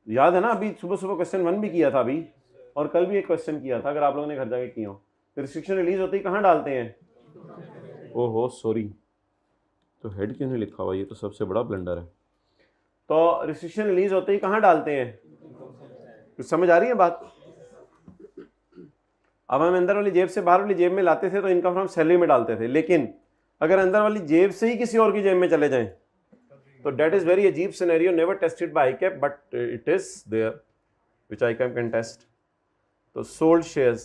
याद है ना, अभी सुबह सुबह क्वेश्चन 1 भी किया था अभी, और कल भी एक क्वेश्चन किया था, अगर आप लोगों ने घर जाके किया हो। रिस्ट्रिक्शन रिलीज होते ही कहाँ डालते हैं? ओहो सॉरी, तो हेड क्यों नहीं लिखा हुआ, ये तो सबसे बड़ा ब्लंडर है। तो रिस्ट्रिक्शन रिलीज होते ही कहाँ डालते हैं? कुछ समझ आ रही है बात? अब हम अंदर वाली जेब से बाहर वाली जेब में लाते थे तो इनकम फ्रॉम सैलरी में डालते थे, लेकिन अगर अंदर वाली जेब से ही किसी और की जेब में चले जाएं तो डेट इज वेरी अजीब scenario, never tested by ICAP but it is there which ICAP can test. तो सोल्ड शेयर्स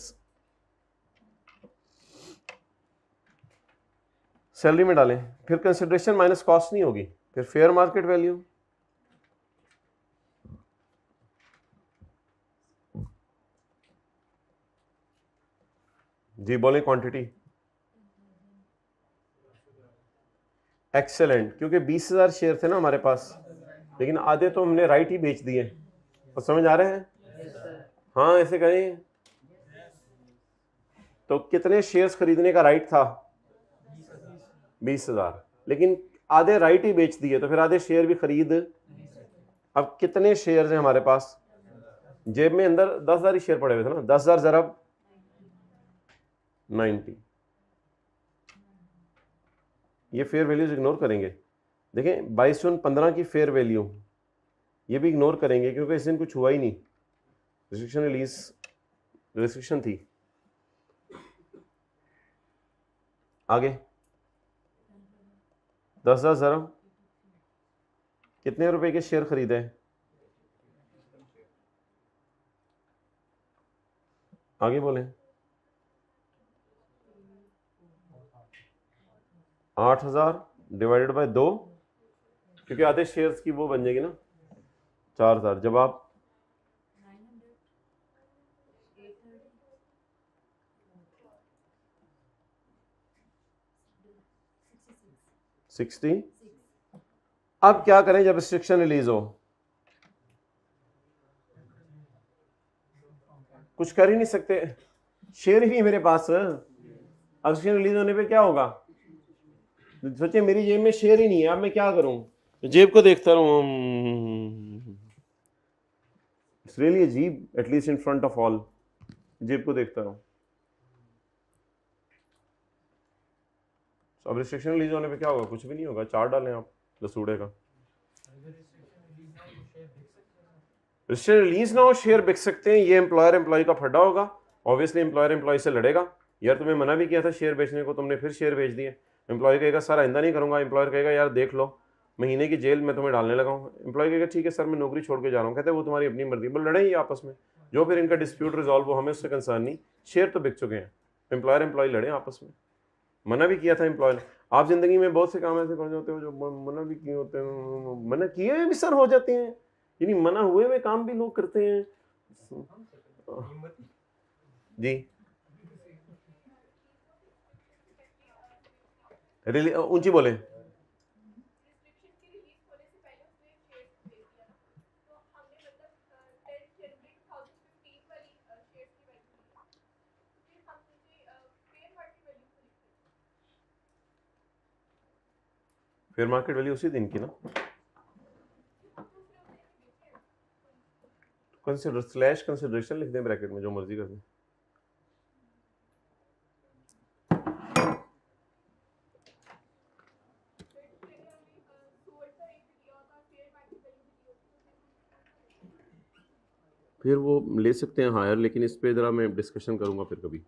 सैलरी में डालें, फिर कंसिडरेशन माइनस कॉस्ट नहीं होगी, फिर फेयर मार्केट वैल्यू, जी बोले क्वांटिटी, एक्सेलेंट, क्योंकि 20,000 शेयर थे ना हमारे पास, लेकिन आधे तो हमने राइट ही बेच दिए। तो समझ आ रहे हैं? हाँ ऐसे करें। तो कितने शेयर्स खरीदने का राइट था? 20,000, लेकिन आधे राइट ही बेच दिए, तो फिर आधे शेयर भी खरीद। अब कितने शेयर हैं हमारे पास? जेब में अंदर 10,000 ही शेयर पड़े हुए थे ना, 10,000 ज़रब 90, ये फेयर वैल्यूज इग्नोर करेंगे। देखें 22/15 की फेयर वैल्यू ये भी इग्नोर करेंगे, क्योंकि इस दिन कुछ हुआ ही नहीं, रिस्ट्रिक्शन रिलीज रिस्ट्रिक्शन थी। आगे 10,000 ज़रब कितने रुपए के शेयर खरीदे? आगे बोलें। 8,000 डिवाइडेड बाय 2, क्योंकि आधे शेयर्स की वो बन जाएगी ना 4,000। जब आप 60, अब क्या करें जब रिस्ट्रिक्शन रिलीज हो? कुछ कर ही नहीं सकते, शेयर ही नहीं मेरे पास। अब रिस्ट्रिक्शन रिलीज होने पे क्या होगा? सोचिए मेरी जेब में शेयर ही नहीं है, अब मैं क्या करूं? जेब को देखता रहूं, इट्स रियली अजीब, at least in front of all, जेब को देखता रहूं। अब रिस्ट्रिक्शन रिलीज होने पे क्या होगा? कुछ भी नहीं होगा, चार्ट डालें आप लसूड़े का। रिस्ट्रिक्शन रिलीज ना हो शेयर बिक सकते हैं, ये एम्प्लॉयर एम्प्लॉय का फड्डा होगा। ऑब्वियसली एम्प्लॉयर एम्प्लॉय से लड़ेगा, यार तुम्हें मना भी किया था शेयर बेचने को, तुमने फिर शेयर बेच दिए। एम्प्लॉय कहेगा सर आइंदा नहीं करूंगा, एम्प्लॉयर कहेगा यार देख लो महीने की जेल में तुम्हें डालने लगा हूँ। एम्प्लॉय कहेगा ठीक है सर मैं नौकरी छोड़ के जा रहा हूँ, कहते हैं वो तुम्हारी अपनी मर्जी, बोल लड़े ही आपस में, जो फिर इनका डिस्प्यूट रिजॉल्व हो हमें उससे कंसर्न नहीं, शेयर तो बिक चुके हैं, एम्प्लॉयर एम्प्लॉय लड़े आपस में। मना भी किया था एम्प्लॉय ने। आप जिंदगी में बहुत से काम ऐसे कर जाते हो जो मना भी किए होते हैं, मना किए हुए भी सर हो जाते हैं, यानी मना हुए हुए काम भी लोग करते हैं। जी ऊंची बोले। फेयर मार्केट वैल्यू उसी दिन की ना, कंसिडर स्लैश कंसिडरेशन लिख दें ब्रैकेट में, जो मर्जी कर दें। फिर वो ले सकते हैं हायर, लेकिन इस पे ज़रा मैं डिस्कशन करूंगा फिर कभी।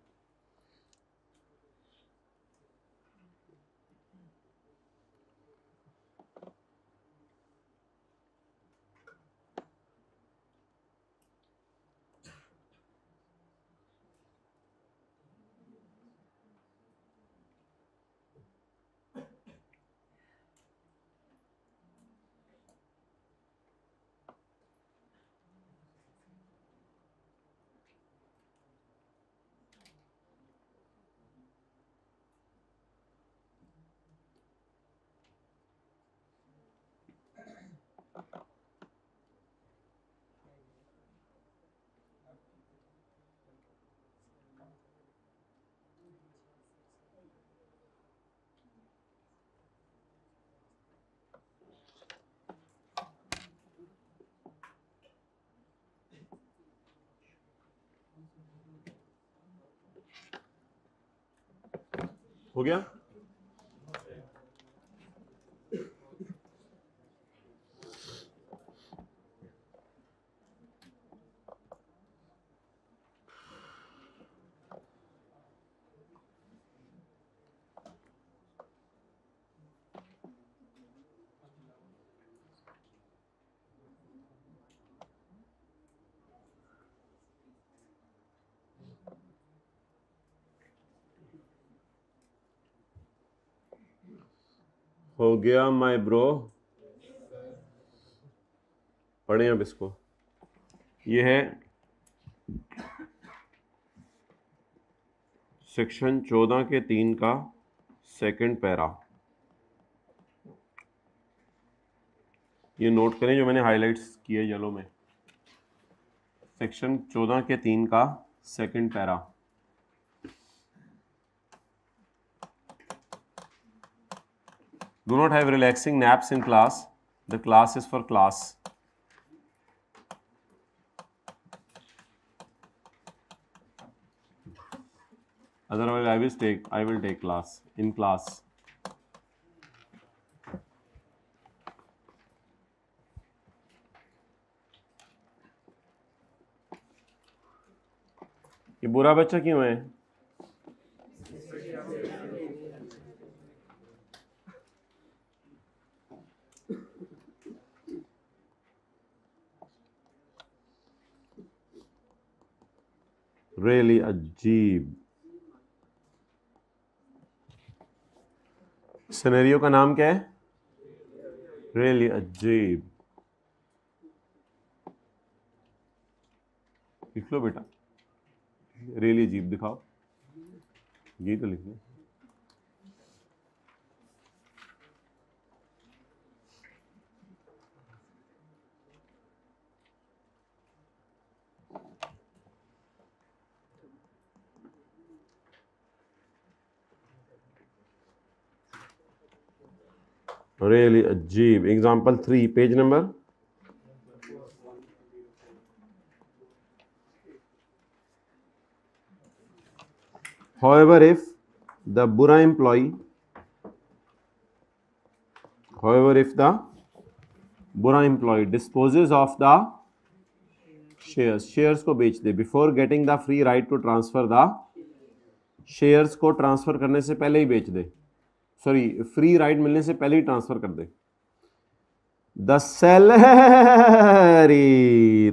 हो गया? हो गया माय ब्रो? पढ़ें अब इसको। ये है सेक्शन 14 के 3 का सेकंड पैरा। ये नोट करें जो मैंने हाइलाइट्स किए येलो में। सेक्शन 14 के 3 का second para. Do not have relaxing naps in class. The class is for class. Otherwise, I will take class in class. ये बुरा बच्चा क्यों है? Really अजीब। सिनेरियो का नाम क्या है? Really अजीब। लिख लो बेटा, really अजीब दिखाओ, ये तो लिख लो। Really अजीब। Example 3, page number however if the बुरा employee disposes of the shares को बेच दे before getting the free right to transfer the shares को ट्रांसफर करने से पहले ही बेच दे, सॉरी फ्री राइट मिलने से पहले ही ट्रांसफर कर दे। द सैलरी,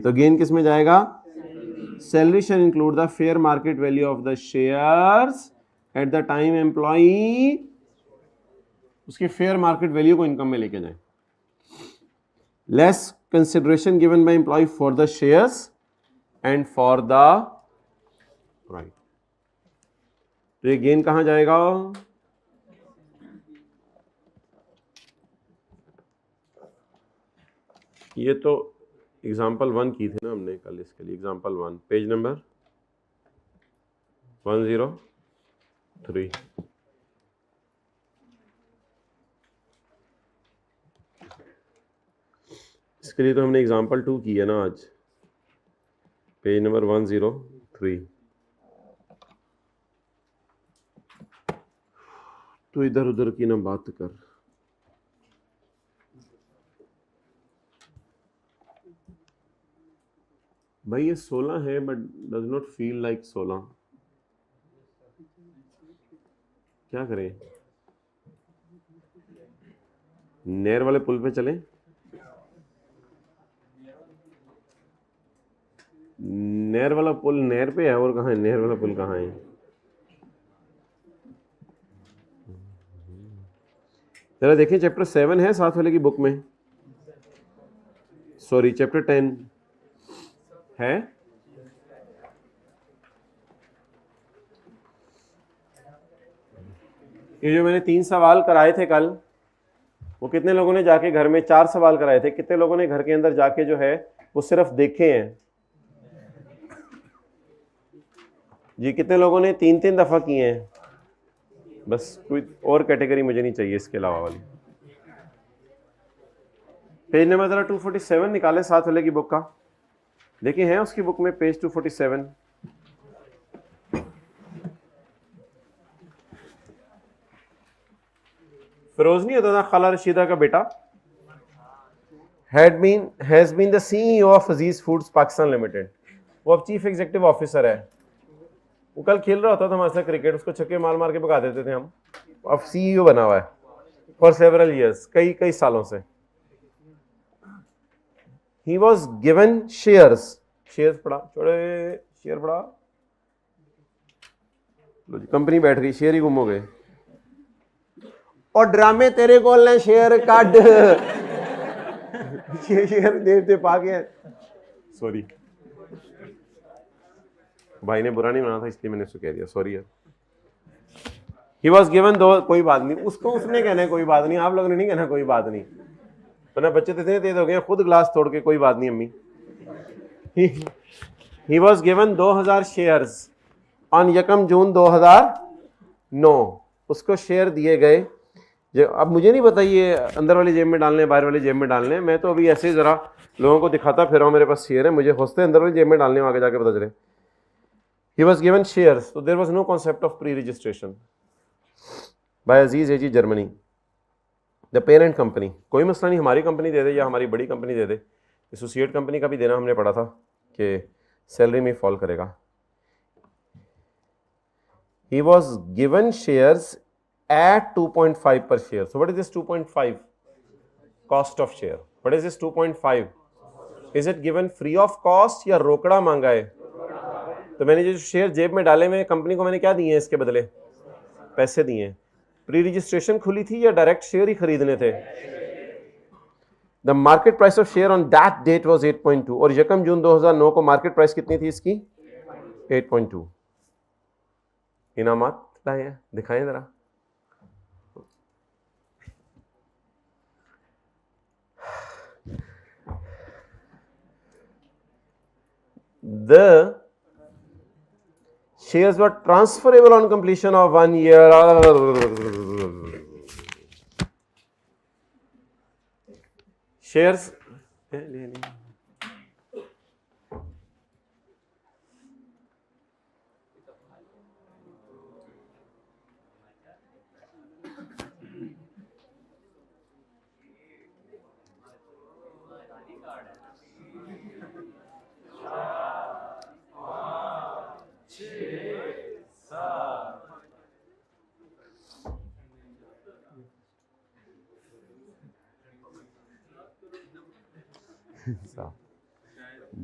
तो गेन किस में जाएगा? Salary shall include the fair market value of the shares at the time employee, उसकी फेयर मार्केट वैल्यू को इनकम में लेके जाए। Less consideration given by employ for the shares and for the right. तो ये गेन कहां जाएगा? ये तो एग्जाम्पल 1 की थी ना हमने कल, इसके लिए एग्जाम्पल 1, पेज नंबर 103। इसके लिए तो हमने एग्जाम्पल 2 की है ना आज, पेज नंबर 103। तो इधर उधर की ना बात कर। भाई ये 16 है but does not feel like 16। क्या करें? नहर वाले पुल पे चलें? नहर वाला पुल नहर पे है, और कहाँ है? नहर वाला पुल कहाँ है? जरा देखिए, चैप्टर 7 है साथ वाले की बुक में, सॉरी चैप्टर 10 है। ये जो मैंने 3 सवाल कराए थे कल, वो कितने लोगों ने जाके घर में 4 सवाल कराए थे, कितने लोगों ने घर के अंदर जाके जो है वो सिर्फ देखे हैं जी? कितने लोगों ने 3-3 दफा किए हैं? बस कोई और कैटेगरी मुझे नहीं चाहिए इसके अलावा वाली। पेज नंबर जरा 247 निकाले साथ वाले की बुक का, देखिए है उसकी बुक में पेज 247। फिरोज नहीं होता था खाला रशीदा का बेटा, has been the CEO of Aziz foods Pakistan limited. वो अब चीफ एग्जीक्यूटिव ऑफिसर है। वो कल खेल रहा होता था हमारे साथ क्रिकेट, उसको छक्के मार मार के भगा देते थे हम। अब सीईओ बना हुआ है फॉर सेवरल ईयर्स, कई सालों से। ही वॉज गिवन शेयर्स पड़ा, छोड़े शेयर पड़ा, कंपनी बैठ गई, शेयर ही गुम हो गए। और ड्रामे तेरे को ले शेयर काट शेयर देते पाके, सॉरी भाई ने बुरा नहीं माना था इसलिए मैंने उसको कह दिया, सॉरी यार। ही वॉज गिवन दो, कोई बात नहीं, उसको उसने कहना है कोई बात नहीं, आप लोगों ने नहीं कहना कोई बात नहीं, वरना बच्चे तो इतने तेज हो गए खुद ग्लास तोड़ के कोई बात नहीं अम्मी। He was given 2000 shares on 1 जून 2009, उसको शेयर दिए गए। अब मुझे नहीं पता ये अंदर वाली जेब में डालने बाहर वाली जेब में डालने, मैं तो अभी ऐसे ही जरा लोगों को दिखाता फिर मेरे पास शेयर है, मुझे होते अंदर वाली जेब में डालने आगे जाके पता चले। He was given shares, so there was no concept of pre-registration by Aziz AG Germany, the parent company। कोई मसला नहीं, हमारी कंपनी दे दे या हमारी बड़ी कंपनी दे दे, एसोसिएट कंपनी का भी देना हमने पढ़ा था कि सैलरी में फॉल करेगा। He was given shares at 2.5 per share. So what is this 2.5? Cost of share. What is this 2.5? Is it given free of cost या रोकड़ा मांगा है? तो मैंने जो शेयर जेब में डाले, मैं कंपनी को मैंने क्या दिए हैं इसके बदले? पैसे दिए हैं। प्री रजिस्ट्रेशन खुली थी या डायरेक्ट शेयर ही खरीदने थे? The market price of share on that date was 8.2, और 1 जून 2009 को मार्केट प्राइस कितनी थी इसकी? 8.2। इनामात लाए हैं, दिखाएं जरा। The shares were transferable on completion of 1 year. Shares.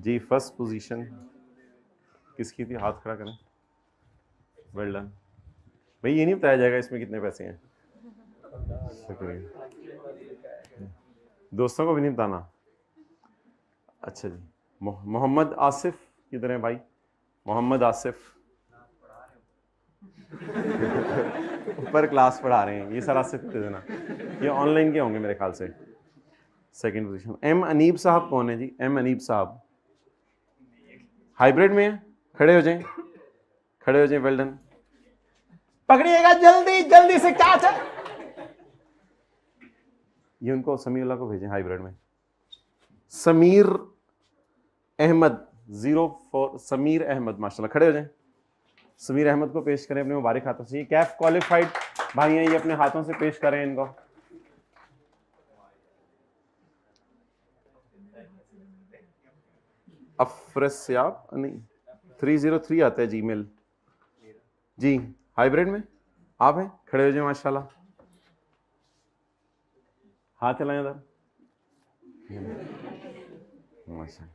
जी फर्स्ट पोजीशन किसकी थी? हाथ खड़ा करें। वेल डन भाई। ये नहीं बताया जाएगा इसमें कितने पैसे हैं, शुक्रिया। दोस्तों को भी नहीं बताना। अच्छा जी, मोहम्मद आसिफ किधर है भाई? मोहम्मद आसिफ ऊपर क्लास पढ़ा रहे हैं, ये सारा आसिफ दे देना, ये ऑनलाइन के होंगे मेरे ख्याल से। Second position. एम अनीब साहब कौन है जी? एम अनीब साहब हाइब्रिड में है, खड़े हो जाएं, खड़े हो जाएं। Well done. पकड़िएगा जल्दी जल्दी से कैच है। ये उनको समीउल्लाह को भेजें हाइब्रिड में। समीर अहमद 04 समीर अहमद माशाल्लाह, खड़े हो जाएं। समीर अहमद को पेश करें अपने मुबारक हाथों से। ये कैफ क्वालिफाइड भाई हैं, ये अपने हाथों से पेश करें इनको। अफरस्याब नहीं 303 आता है जीमेल जी। हाइब्रिड में आप हैं, खड़े हो जाए माशाल्लाह। हाथ चलाएं इधर माशाल्लाह।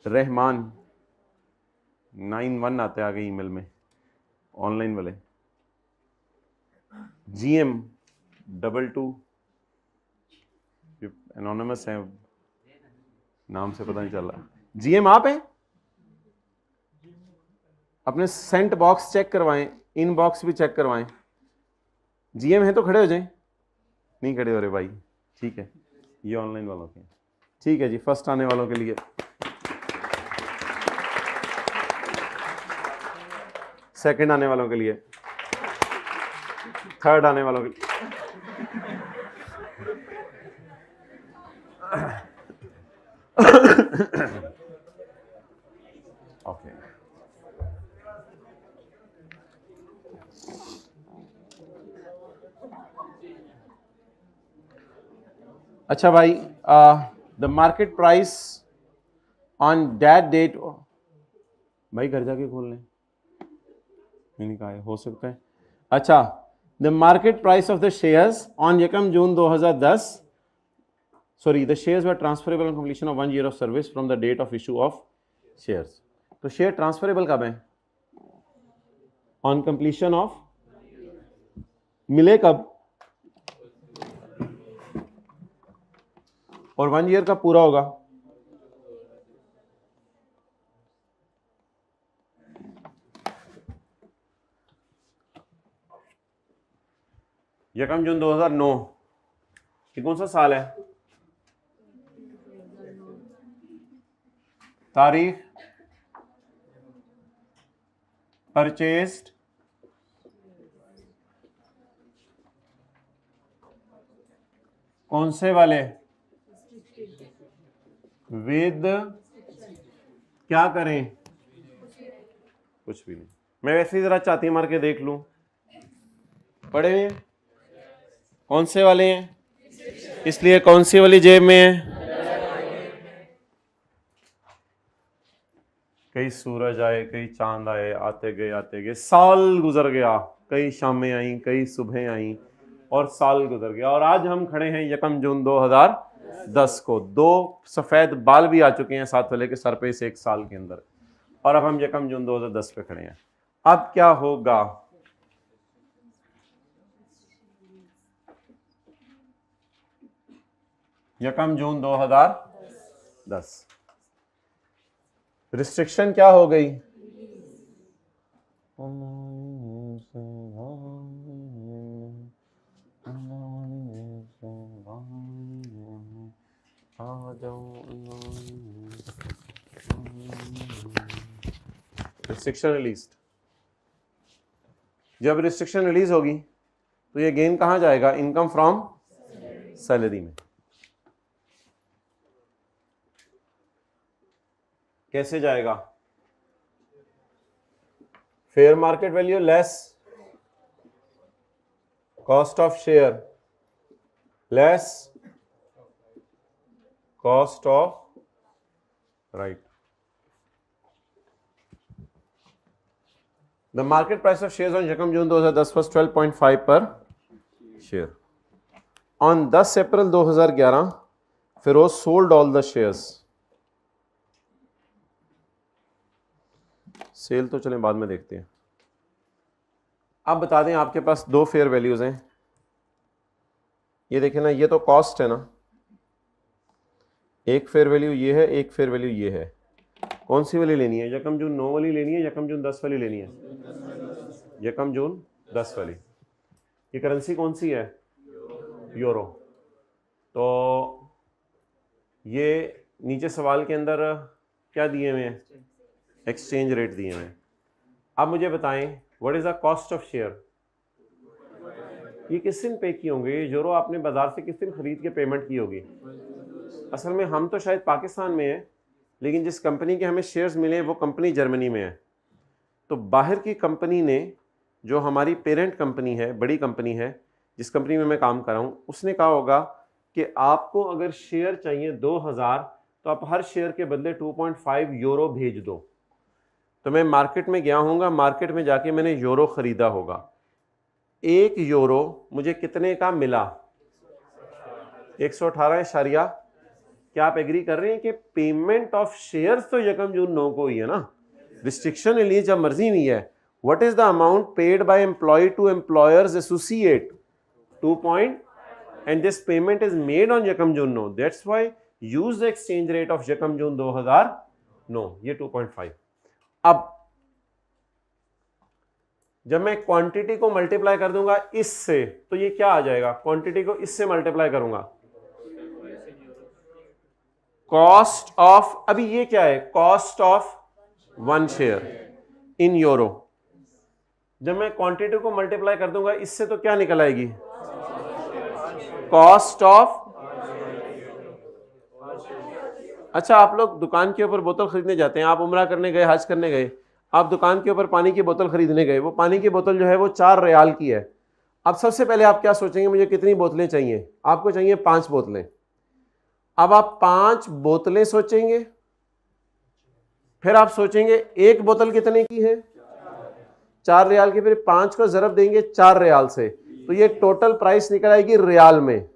रहमान 91 आते हैं आगे ईमेल में, ऑनलाइन वाले। GM 22 एनोनिमस है, नाम से पता नहीं चल रहा। GM आप हैं? अपने सेंट बॉक्स चेक करवाएं, इन बॉक्स भी चेक करवाएं। GM है तो खड़े हो जाएं। नहीं खड़े हो रहे भाई, ठीक है, ये ऑनलाइन वालों के। ठीक है जी, फर्स्ट आने वालों के लिए सेकंड आने वालों के लिए, थर्ड आने वालों के लिए। ओके अच्छा भाई, the market price on that date, भाई घर जाके खोल लें, मैंने कहा है हो सकता है। अच्छा, the market price of the shares on यकम June 2010, sorry, the shares were transferable on completion of 1 year of service from the date of issue of shares. तो शेयर ट्रांसफरेबल कब है? ऑन कंप्लीशन ऑफ, मिले कब? और 1 year का पूरा होगा। यकम जून 2009, ये कौन सा साल है? तारीख, परचेस्ड, कौन से वाले? विद, क्या करें? कुछ भी नहीं, मैं वैसे ही जरा चाती मार के देख लूं, पढ़े हुए हैं? कौन से वाले हैं? इसलिए कौन सी वाली जेब में है? कई सूरज आए, कई चांद आए, आते गए, साल गुजर गया, कई शामें आई, कई सुबह आई, और साल गुजर गया, और आज हम खड़े हैं यकम जून 2010 को। 2 सफेद बाल भी आ चुके हैं साथ वाले के सर पे इस 1 साल के अंदर, और अब हम यकम जून 2010 पे खड़े हैं। अब क्या होगा? यकम जून 2010, रिस्ट्रिक्शन क्या हो गई? Restriction release. जब रिस्ट्रिक्शन रिलीज होगी तो ये गेन कहां जाएगा? इनकम फ्रॉम सैलरी में। कैसे जाएगा? Fair market value less cost of share less cost of right. The market price of shares on यकम June 2010 was 12.5 per share. On 10 April 2011 Feroze sold all the shares. Sale तो चलें बाद में देखते हैं। अब बता दें, आपके पास 2 फेयर वैल्यूज हैं। ये देखें ना, ये तो कॉस्ट है ना, एक फेयर वैल्यू ये है, एक फेयर वैल्यू ये है। कौन सी वाली लेनी है? यकम जून 9 वाली लेनी है, यकम जून 10 वाली लेनी है? यकम जून 10 वाली। ये करेंसी कौन सी है? यूरो। तो ये नीचे सवाल के अंदर क्या दिए हुए हैं? एक्सचेंज रेट दिए हुए हैं। अब मुझे बताएं, what is the cost of share? ये किस दिन पे किए होंगे? ये यूरो आपने बाजार से किस दिन खरीद के पेमेंट की होगी? असल में हम तो शायद पाकिस्तान में हैं, लेकिन जिस कंपनी के हमें शेयर्स मिले वो कंपनी जर्मनी में है। तो बाहर की कंपनी ने, जो हमारी पेरेंट कंपनी है, बड़ी कंपनी है, जिस कंपनी में मैं काम कर रहा हूँ, उसने कहा होगा कि आपको अगर शेयर चाहिए 2000 तो आप हर शेयर के बदले 2.5 यूरो भेज दो। तो मैं मार्केट में गया हूँगा, मार्केट में जाके मैंने यूरो ख़रीदा होगा। 1 यूरो मुझे कितने का मिला? 118। क्या आप एग्री कर रहे हैं कि पेमेंट ऑफ शेयर्स तो यकम जून 9 को ही है ना? रिस्ट्रिक्शन रिलीज जब मर्जी नहीं है। What is the amount paid by employ to employers associate? 2. And this payment is made on यकम June 9। That's why use the exchange rate of यकम जून 2009। ये 2.5। अब जब मैं क्वांटिटी को मल्टीप्लाई कर दूंगा इससे, तो ये क्या आ जाएगा? क्वांटिटी को इससे मल्टीप्लाई करूंगा, कॉस्ट ऑफ, अभी ये क्या है? Cost of 1 share in euro. जब मैं क्वांटिटी को मल्टीप्लाई कर दूंगा इससे, तो क्या निकल आएगी? Cost of. अच्छा, आप लोग दुकान के ऊपर बोतल खरीदने जाते हैं, आप उम्रा करने गए, हज करने गए, आप दुकान के ऊपर पानी की बोतल खरीदने गए, वो पानी की बोतल जो है वो 4 रियाल की है। अब सबसे पहले आप क्या सोचेंगे? मुझे कितनी बोतलें चाहिए? आपको चाहिए 5 बोतलें। अब आप 5 बोतलें सोचेंगे, फिर आप सोचेंगे एक बोतल कितने की है, 4 रियाल की, फिर 5 को ज़रब देंगे 4 रियाल से, तो ये टोटल प्राइस निकल आएगी रियाल में।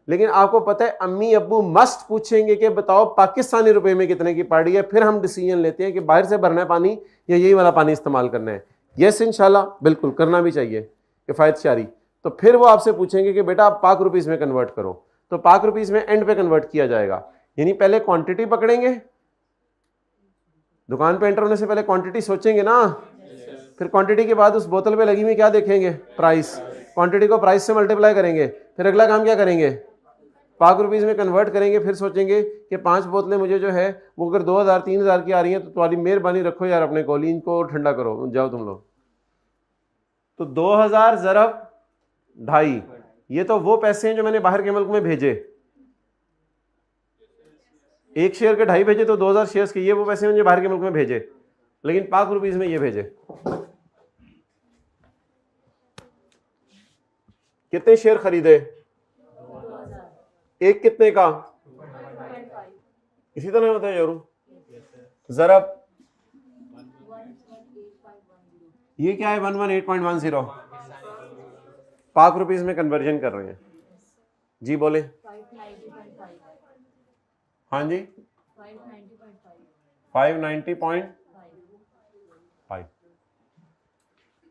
लेकिन आपको पता है अम्मी अब्बू मस्ट पूछेंगे कि बताओ पाकिस्तानी रुपए में कितने की पड़ रही है, फिर हम डिसीजन लेते हैं कि बाहर से भरना है पानी या यही वाला पानी इस्तेमाल करना है। यस इंशाल्लाह, बिल्कुल करना भी चाहिए किफ़ायतशारी। तो फिर वो आपसे पूछेंगे कि बेटा आप पाक रुपीज़ में कन्वर्ट करो, तो पाक रुपीज़ में एंड पे कन्वर्ट किया जाएगा। यानी पहले क्वांटिटी पकड़ेंगे, दुकान पे एंटर होने से पहले क्वांटिटी सोचेंगे ना, फिर क्वांटिटी के बाद उस बोतल पे लगी हुई क्या देखेंगे, प्राइस, क्वांटिटी को प्राइस से मल्टीप्लाई करेंगे, फिर अगला काम क्या करेंगे, पाक रुपीज़ में कन्वर्ट करेंगे। फिर सोचेंगे कि 5 बोतलें मुझे जो है वो अगर 2000 3000 की आ रही हैं तो तुम्हारी मेहरबानी रखो यार अपने कोली, इनको ठंडा करो, जाओ तुम लोग। तो 2000 ज़रब 2.5, ये तो वो पैसे हैं जो मैंने बाहर के मुल्क में भेजे, एक शेयर के 2.5 भेजे तो 2000 शेयर्स के, ये वो पैसे मुझे बाहर के मुल्क में भेजे, लेकिन पाक रुपीज़ में ये भेजे। कितने शेयर खरीदे, एक कितने का, इसी तरह होता है यारू, ज़रब ये क्या है 118.10, पाक रुपीज़ में कन्वर्जन कर रहे हैं जी, बोले। हाँ जी 590.5,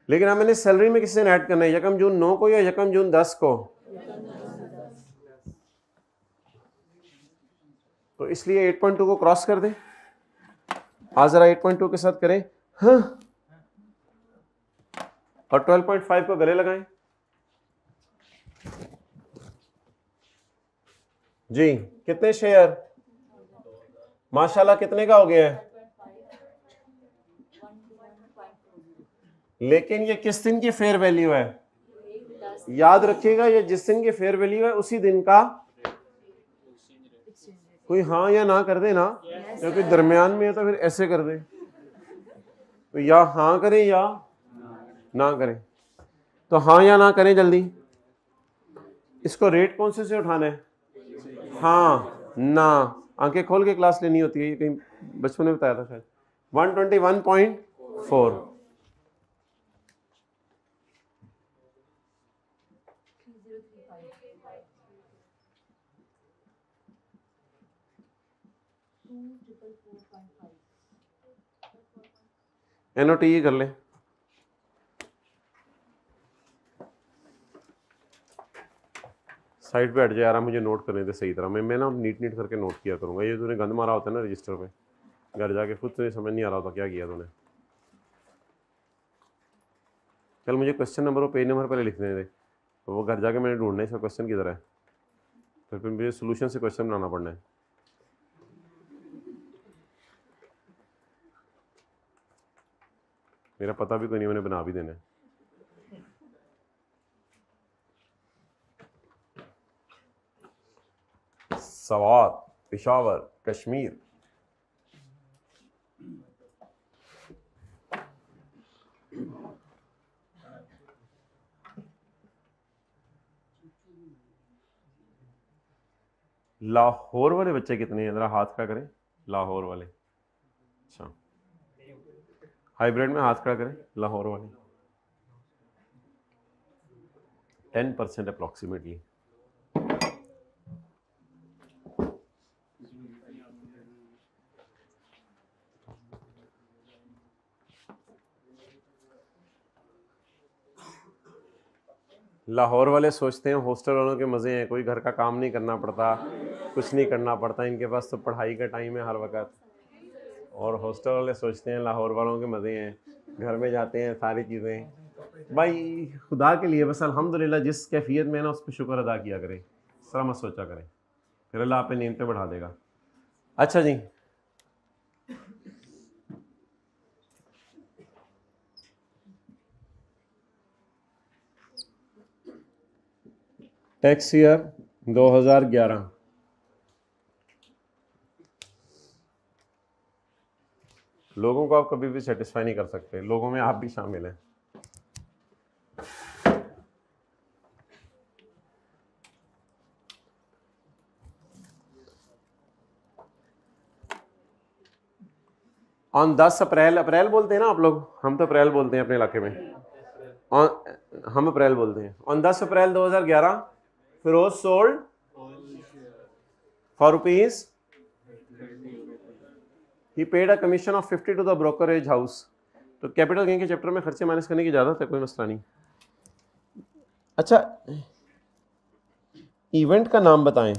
लेकिन अब मैंने सैलरी में किससे ऐड करना है, यकम जून 9 को या यकम जून 10 को, तो इसलिए 8.2 को क्रॉस कर दें। आज जरा 8.2 के साथ करें हाँ, और 12.5 को गले लगाएं जी। कितने शेयर, माशाल्लाह कितने का हो गया है, लेकिन ये किस दिन की फेयर वैल्यू है, याद रखिएगा ये जिस दिन की फेयर वैल्यू है उसी दिन का। कोई हाँ या ना कर दे ना, क्योंकि दरमियान में है तो फिर ऐसे कर दे, तो या हाँ करें या ना करें, तो हाँ या ना करें जल्दी। इसको रेट कौन से उठाना है, हाँ ना, आंखें खोल के क्लास लेनी होती है, ये कहीं बचपन में बताया था शायद। 121.4, NOT कर ले। साइड पे हट जाए यार, मुझे नोट करने दे सही तरह, मैं ना नीट करके नोट किया करूंगा। ये तूने गंद मारा होता है ना रजिस्टर पे, घर जाके खुद तुझे समझ नहीं आ रहा होता क्या किया तूने। चल मुझे क्वेश्चन नंबर और पेज नंबर पहले लिखने दे, तो वो घर जाके मैंने ढूंढना है इसका क्वेश्चन किधर है, तो फिर मुझे सोल्यूशन से क्वेश्चन बनाना पड़ना है। मेरा पता भी कोई नहीं, मैंने बना भी देना है। सवात, पेशावर, कश्मीर, लाहौर वाले बच्चे कितने हैं, जरा हाथ खड़ा करें। लाहौर वाले, अच्छा हाइब्रिड में हाथ खड़ा करें। लाहौर वाले 10% अप्रॉक्सीमेटली। लाहौर वाले सोचते हैं हॉस्टल वालों के मज़े हैं, कोई घर का काम नहीं करना पड़ता, कुछ नहीं करना पड़ता, इनके पास तो पढ़ाई का टाइम है हर वक्त। और हॉस्टल वाले सोचते हैं लाहौर वालों के मज़े हैं, घर में जाते हैं सारी चीज़ें। भाई खुदा के लिए बस अल्हम्दुलिल्लाह जिस कैफियत में है ना उस पर शुक्र अदा किया करें, इस तरह मत सोचा करें, फिर अल्लाह आप पे नींद पे बढ़ा देगा। अच्छा जी, टैक्स ईयर 2011, लोगों को आप कभी भी सेटिस्फाई नहीं कर सकते, लोगों में आप भी शामिल हैं। ऑन 10 अप्रैल, अप्रैल बोलते हैं ना आप लोग, हम तो अप्रैल बोलते हैं अपने इलाके में, हम अप्रैल बोलते हैं। On 10 April 2011 Feroze sold for rupees, he paid a commission of 50 to the brokerage house. तो कैपिटल गेन के चैप्टर में खर्चे माइनस करने की इजाजत है, कोई मसला नहीं। अच्छा, इवेंट का नाम बताएं।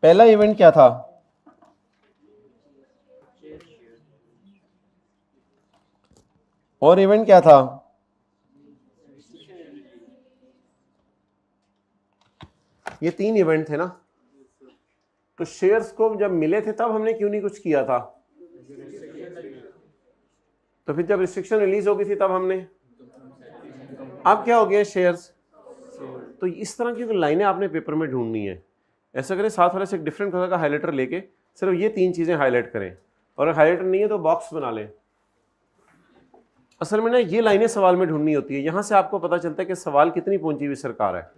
पहला इवेंट क्या था? और इवेंट क्या था? ये 3 इवेंट थे ना। तो शेयर्स को जब मिले थे तब हमने क्यों नहीं कुछ किया था? तो फिर जब रिस्ट्रिक्शन रिलीज हो गई थी तब हमने, अब क्या हो गया शेयर्स? तो इस तरह की लाइनें आपने पेपर में ढूंढनी है। ऐसा करें, साथ वाले से एक डिफरेंट कलर का हाइलाइटर लेके सिर्फ ये 3 चीजें हाईलाइट करें, और अगर हाइलाइटर नहीं है तो बॉक्स बना लें। असल में ना ये लाइनें सवाल में ढूंढनी होती है, यहां से आपको पता चलता है कि सवाल कितनी पहुंची हुई सरकार है।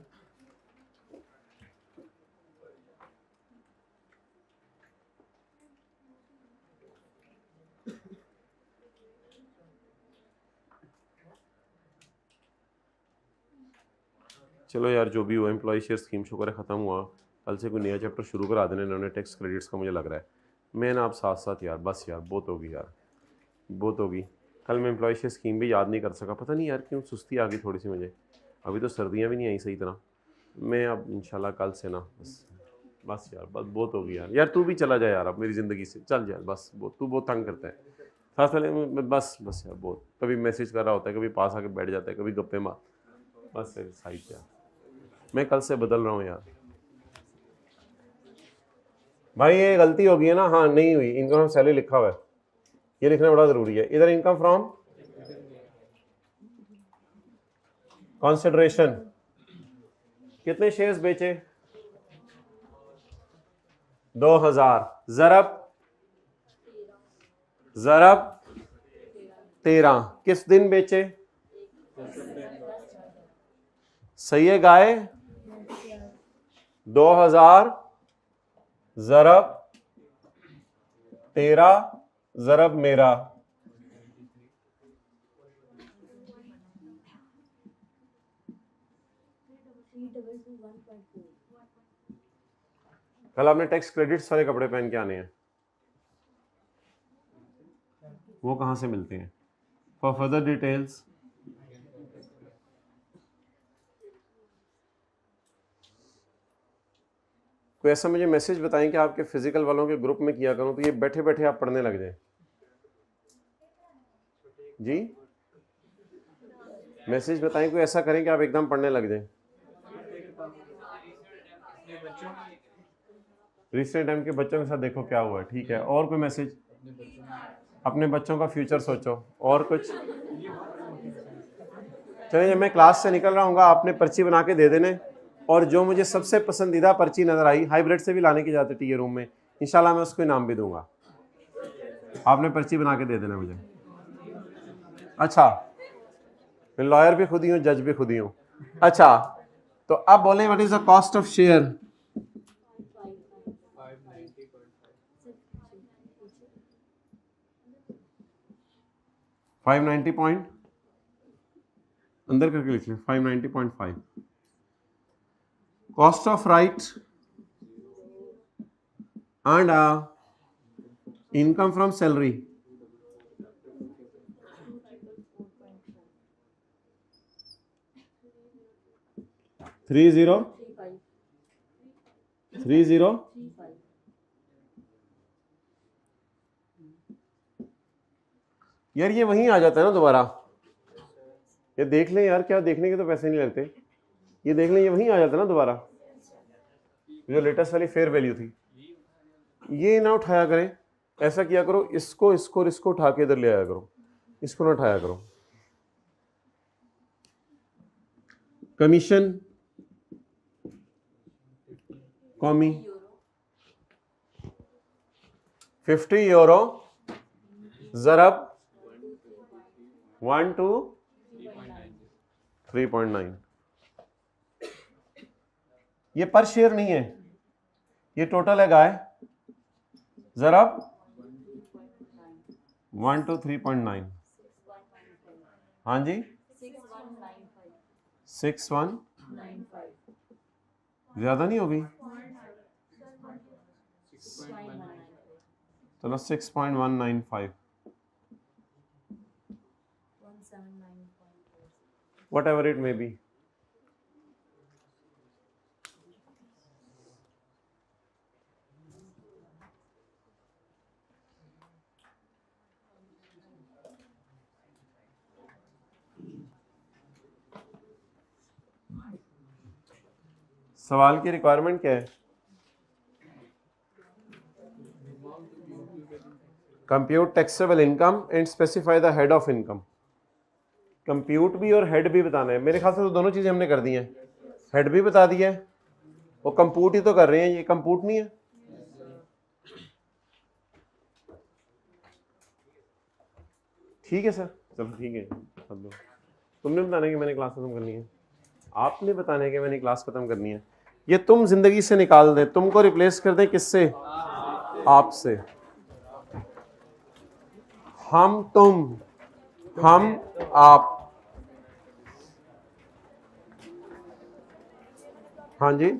चलो यार, जो भी हुआ, एम्प्लॉय शेयर स्कीम शुक्र है ख़त्म हुआ। कल से कोई नया चैप्टर शुरू करा देना इन्होंने, टैक्स क्रेडिट्स का मुझे लग रहा है। मैं ना आप साथ साथ यार, बस यार बहुत होगी यार, बहुत होगी। कल मैं एम्प्लॉय शेयर स्कीम भी याद नहीं कर सका, पता नहीं यार क्यों सुस्ती आ गई थोड़ी सी मुझे। अभी तो सर्दियाँ भी नहीं आई सही तरह। मैं अब इंशाल्लाह कल से ना बस यार, बस बहुत होगी यार। यार तू भी चला जाए यार, अब मेरी ज़िंदगी से चल जाए बस। तू बहुत तंग करता है साथ वाले में, बस यार बहुत। कभी मैसेज कर रहा होता है, कभी पास आके बैठ जाता है, कभी गप्पे मार, बस साइड यार। मैं कल से बदल रहा हूँ यार। भाई ये गलती होगी है ना, हाँ नहीं हुई, इनकम फ्रॉम सैलरी लिखा हुआ है, ये लिखना बड़ा जरूरी है। इधर इनकम फ्रॉम कंसिडरेशन, कितने शेयर्स बेचे? 2000, ज़रब 13, किस दिन बेचे? सही है गाय, 2000 ज़रब 13 ज़रब मेरा। कल आपने टैक्स क्रेडिट्स वाले कपड़े पहन के आने हैं, वो कहां से मिलते हैं? फॉर फर्दर डिटेल्स कोई ऐसा मुझे मैसेज बताएं कि आपके फिजिकल वालों के ग्रुप में किया करूं, तो ये बैठे बैठे आप पढ़ने लग जाएं। जी मैसेज बताएं, कोई ऐसा करें कि आप एकदम पढ़ने लग जाएं। रिसेंट टाइम के बच्चों के साथ देखो क्या हुआ है, ठीक है। और कोई मैसेज? अपने बच्चों का फ्यूचर सोचो। और कुछ? चलिए, जब मैं क्लास से निकल रहा हूँ आपने पर्ची बना के दे देने, और जो मुझे सबसे पसंदीदा पर्ची नजर आई, हाइब्रिड से भी लाने की जाती है रूम में, इंशाल्लाह मैं उसको इनाम भी दूंगा। आपने पर्ची बना के दे देना मुझे। अच्छा, मैं लॉयर भी खुद ही हूँ, जज भी खुद ही हूँ। अच्छा, तो अब बोलें what is the cost of share? 590 point, अंदर करके लिख लें, 590.5। Cost of right and income from salary, three zero यार ये वहीं आ जाता है ना दोबारा। ये देख लें यार, क्या देखने के तो पैसे नहीं लगते, ये देख लें, ये वहीं आ जाता है ना दोबारा, जो लेटेस्ट वाली फेयर वैल्यू थी। ये ना उठाया करें, ऐसा किया करो, इसको इसको और इसको उठा के इधर ले आया करो, इसको ना उठाया करो। कमीशन कॉमी 50 यूरो ज़रब 1 to 3.9। ये पर शेयर नहीं है, ये टोटल है गाय। ज़रब 123.9, हाँ जी 6195, ज़्यादा नहीं होगी? चलो 6.195, whatever it may be. सवाल की रिक्वायरमेंट क्या है? Compute taxable income and specify the head of income. Compute भी और हेड भी बताना है। मेरे ख्याल से तो दोनों चीज़ें हमने कर दी हैं, हेड भी बता दिया है, वो कंप्यूट ही तो कर रहे हैं, ये कंप्यूट नहीं है। ठीक है सर, चलो ठीक है, सब लोग तुमने बताना है कि मैंने क्लास खत्म करनी है, आपने बताना है कि मैंने क्लास खत्म करनी है। ये तुम जिंदगी से निकाल दें, तुमको रिप्लेस कर दें किससे? आपसे। हम तुम, हम आप। हाँ जी